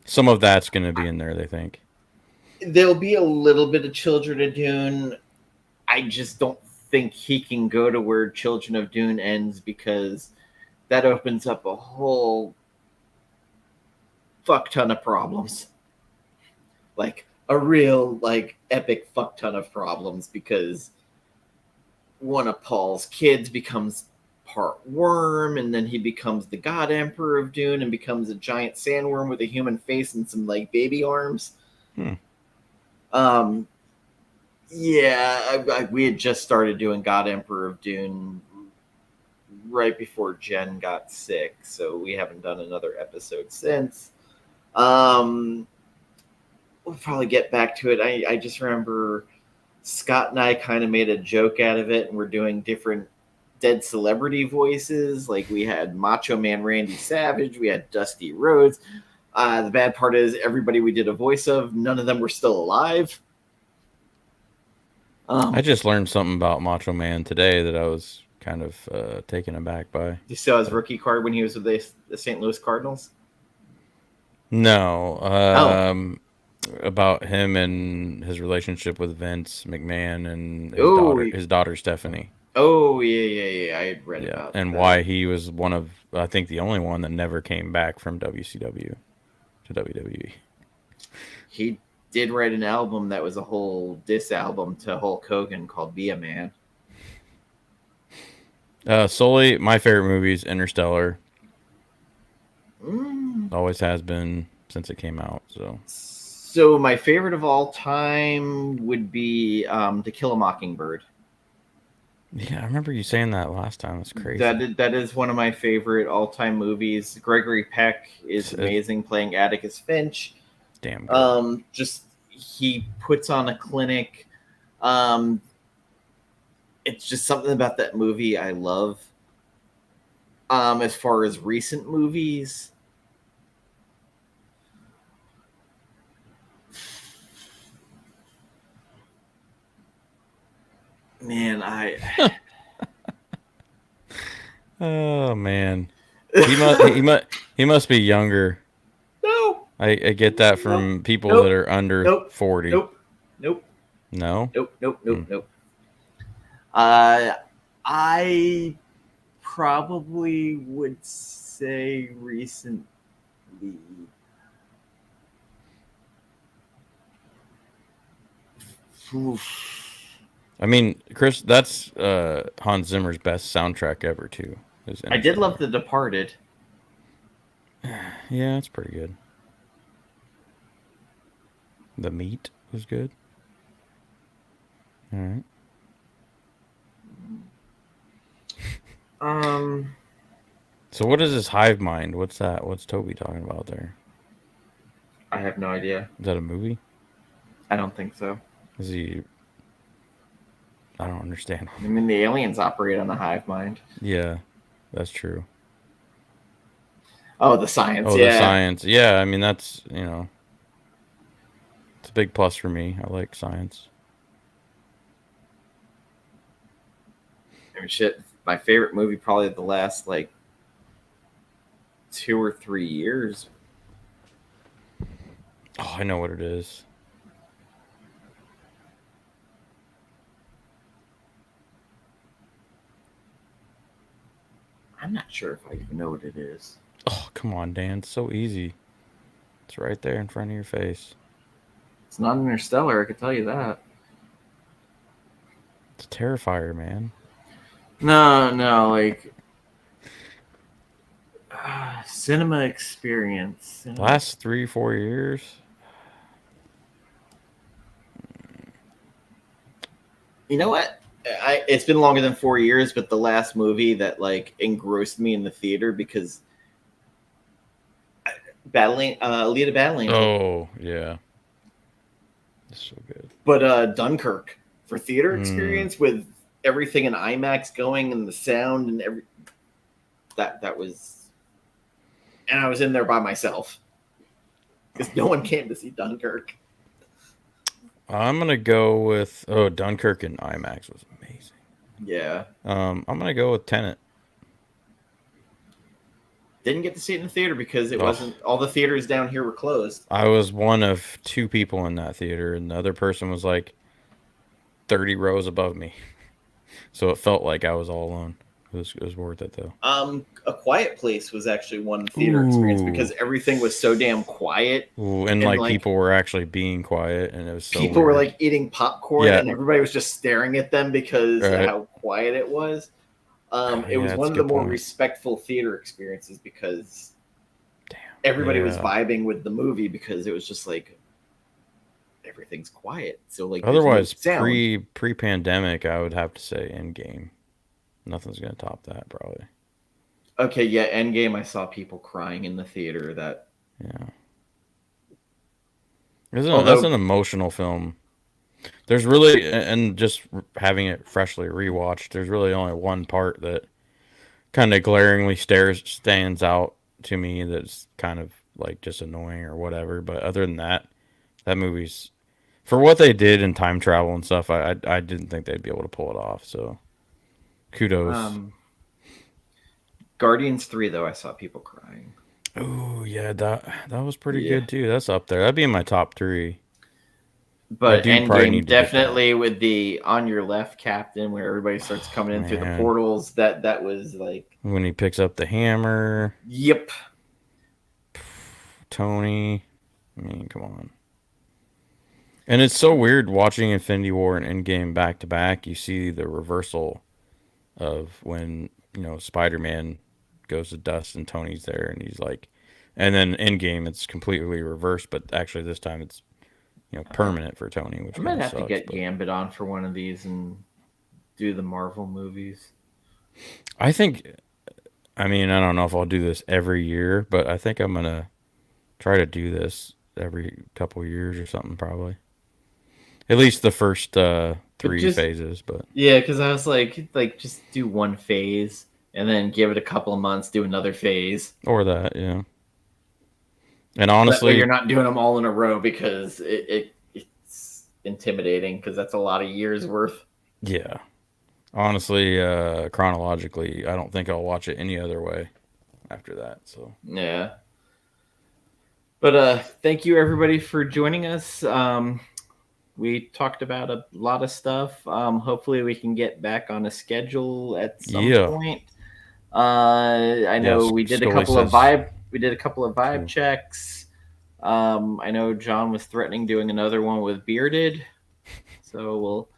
Some of that's going to be in there, they think. There'll be a little bit of Children of Dune. I just don't think he can go to where Children of Dune ends, because that opens up a whole fuck ton of problems. Like a real, like, epic fuck ton of problems, because one of Paul's kids becomes part worm, and then he becomes the God Emperor of Dune and becomes a giant sandworm with a human face and some like baby arms. Yeah, we had just started doing God Emperor of Dune right before Jen got sick, so we haven't done another episode since. We'll probably get back to it. I just remember Scott and I kind of made a joke out of it, and we're doing different dead celebrity voices. Like we had Macho Man Randy Savage, we had Dusty Rhodes. The bad part is everybody we did a voice of, none of them were still alive. I just learned something about Macho Man today that I was kind of taken aback by. You saw his rookie card when he was with the St. Louis Cardinals? No, Oh. about him and his relationship with Vince McMahon and Oh, his daughter Stephanie. oh yeah. I had read Yeah, about and that. why he was one of, I think, the only one that never came back from WCW to WWE. He did write an album that was a whole diss album to Hulk Hogan called Be a Man. Solely, my favorite movie is Interstellar. Mm. Always has been since it came out. So my favorite of all time would be To Kill a Mockingbird. Yeah, I remember you saying that last time. That's crazy. That is one of my favorite all-time movies. Gregory Peck is amazing playing Atticus Finch. Damn good. Just he puts on a clinic. It's just something about that movie I love. As far as recent movies, man, Oh man, he must be younger. No, I get that from nope, people that nope, are under nope, 40. nope, No. nope. I probably would say recently. Oof. I mean, Chris, that's Hans Zimmer's best soundtrack ever too. I did love The Departed. Yeah, it's pretty good. The Meat was good. All right. So what is this hive mind? What's that? What's Toby talking about there? I have no idea. Is that a movie? I don't think so. Is he? I don't understand. I mean, the aliens operate on a hive mind. Yeah, that's true. Oh, the science. Oh, yeah. the science. Yeah, I mean that's it's a big plus for me. I like science. I mean, shit. My favorite movie, probably the last 2 or 3 years. Oh, I know what it is. I'm not sure if I even know what it is. Oh, come on, Dan. It's so easy. It's right there in front of your face. It's not Interstellar, I can tell you that. It's a Terrifier, man. No, cinema experience. Last 3-4 years. You know what? It's been longer than 4 years, but the last movie that engrossed me in the theater because Alita Battle Angel. Oh yeah, it's so good. But Dunkirk for theater experience with everything in IMAX going and the sound and that was, and I was in there by myself because no one came to see Dunkirk. I'm gonna go with Dunkirk in IMAX was amazing. Yeah. I'm gonna go with Tenet. Didn't get to see it in the theater because it wasn't. All the theaters down here were closed. I was one of 2 people in that theater, and the other person was like 30 rows above me, so it felt like I was all alone. It was worth it though. A Quiet Place was actually one theater experience because everything was so damn quiet. Ooh, and people were actually being quiet, and it was so people weird. were eating popcorn, and everybody was just staring at them because of how quiet it was. It was one of the more respectful theater experiences because everybody was vibing with the movie because it was just everything's quiet. So otherwise, pre-pandemic, I would have to say Endgame. Nothing's gonna top that, probably. Okay, yeah, Endgame. I saw people crying in the theater. That's an emotional film. There's really, and just having it freshly rewatched, there's really only one part that kind of glaringly stands out to me that's kind of like just annoying or whatever. But other than that, that movie's for what they did in time travel and stuff. I didn't think they'd be able to pull it off. So kudos. Guardians 3, though, I saw people crying. Oh yeah, that was pretty Yeah. good too. That's up there. That'd be in my top three. I But do probably Endgame need to get that. definitely with the on your left captain where everybody starts coming in through the Man. portals. That was like, When he picks up the hammer, yep. Tony. I mean, come on. And it's so weird watching Infinity War and Endgame back to back. You see the reversal of when, Spider-Man goes to dust and Tony's there and he's like, and then Endgame it's completely reversed, but actually this time it's, permanent for Tony, which I might kind of have to sucks. get But Gambit on for one of these and do the Marvel movies. I think, I mean, I don't know if I'll do this every year, but I think I'm gonna try to do this every couple years or something, probably. At least the first But three phases, but yeah, because I was like just do one phase and then give it a couple of months, do another phase. or that, yeah. And That way you're honestly, not doing them all in a row because it's intimidating because that's a lot of years worth. yeah. Honestly, chronologically, I don't think I'll watch it any other way after that. So Yeah. But thank you everybody for joining us. We talked about a lot of stuff. Hopefully we can get back on a schedule at some yeah, point. I yeah. know we did a Scully couple of says vibe too. checks. I know John was threatening doing another one with Bearded, so we'll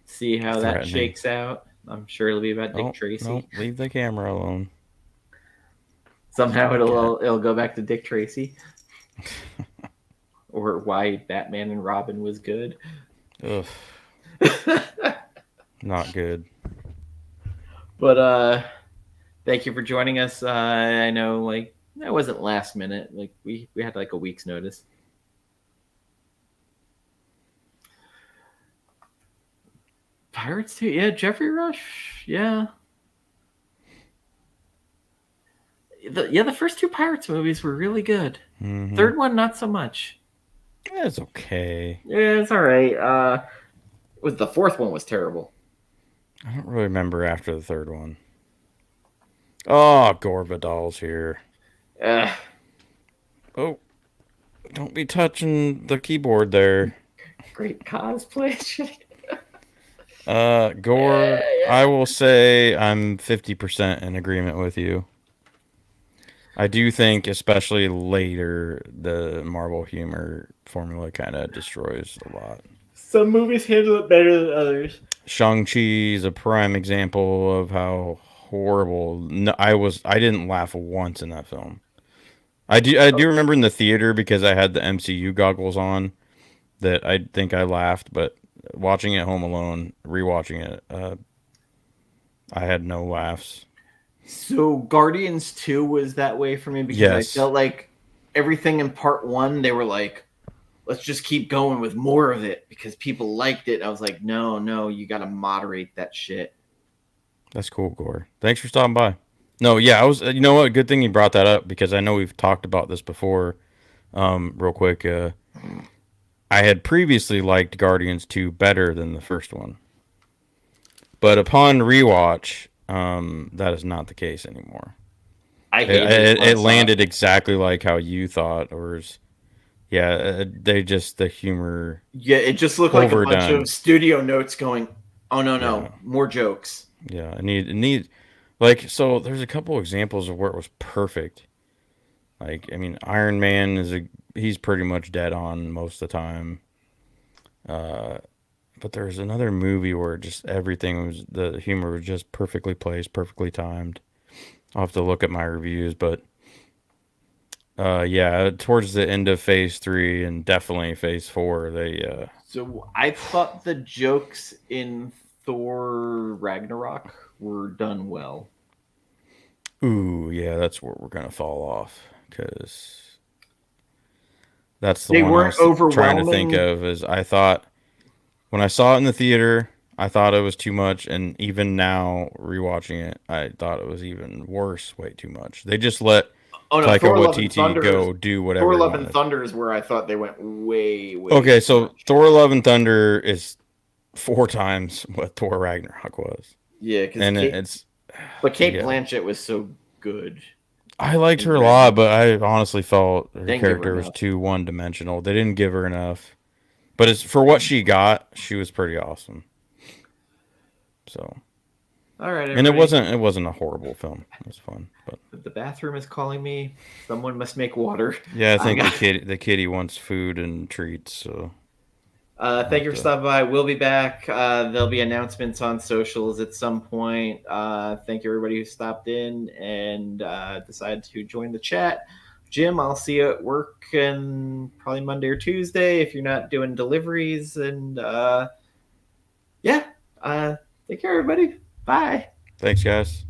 see how that Threatening. shakes out. I'm sure it'll be about Dick Oh Tracy. no, leave the camera alone. Somehow My cat. it'll go back to Dick Tracy, or why Batman and Robin was good. Ugh, not good. But thank you for joining us. I know like that wasn't last minute. Like we had like a week's notice. Pirates 2, yeah, Jeffrey Rush, yeah. The first two Pirates movies were really good. Mm-hmm. Third one, not so much. Yeah, it's okay. Yeah, it's all right. Was the fourth one was terrible. I don't really remember after the third one. Oh, Gore Vidal's here. Uh, Oh, don't be touching the keyboard there. Great cosplay. Gore, Yeah. I will say I'm 50% in agreement with you. I do think, especially later, the Marvel humor formula kind of destroys a lot. Some movies handle it better than others. Shang-Chi is a prime example of how horrible. No, I didn't laugh once in that film. I do remember in the theater because I had the MCU goggles on that I think I laughed, but watching it home alone, rewatching it, I had no laughs. So Guardians 2 was that way for me because I Yes. felt like everything in part 1 they were like, let's just keep going with more of it because people liked it. I was like, no, you got to moderate that shit. That's cool, Gore. Thanks for stopping by. No, yeah, I was. You know what? Good thing you brought that up because I know we've talked about this before. Real quick, I had previously liked Guardians 2 better than the first one, but upon rewatch, that is not the case anymore. I It, hated it. it, it landed exactly like how you thought, yeah, the humor Yeah, it just looked like a bunch overdone. of studio notes going, oh Yeah, no, more jokes. yeah. It need like so. There's a couple examples of where it was perfect. Like, I mean, Iron Man he's pretty much dead on most of the time. Uh, but there's another movie where just everything was the humor was just perfectly placed, perfectly timed. I'll have to look at my reviews, but yeah, towards the end of Phase 3 and definitely Phase 4, they So I thought the jokes in Thor Ragnarok were done well. ooh, yeah, that's where we're gonna fall off because that's the They one I weren't was trying to think overwhelming. of. Is I thought when I saw it in the theater, I thought it was too much, and even now rewatching it, I thought it was even worse, way too much. They just let Oh no, Taika Thor: Love and Waititi Thunder is go do whatever Thor: he Love and wanted. Thunder is where I thought they went way, way. Okay, too so much. Thor: Love and Thunder is 4 times what Thor Ragnarok was, Yeah, because and Kate, it's but Kate yeah. Blanchett was so good I liked in her a lot, but Ragnarok. I honestly felt her Didn't give her character was enough. too one-dimensional. They didn't give her enough, but it's for what she got. She was pretty awesome. So, All right, and everybody. it wasn't a horrible film. It was fun, but The bathroom is calling me. Someone must make water. yeah, I I think got. the kitty wants food and treats, so I'll Thank have you for to. stopping by. We'll be back. There'll be announcements on socials at some point. Thank you, everybody who stopped in and decided to join the chat. Jim, I'll see you at work and probably Monday or Tuesday if you're not doing deliveries. And yeah, take care, everybody. Bye. Thanks, guys.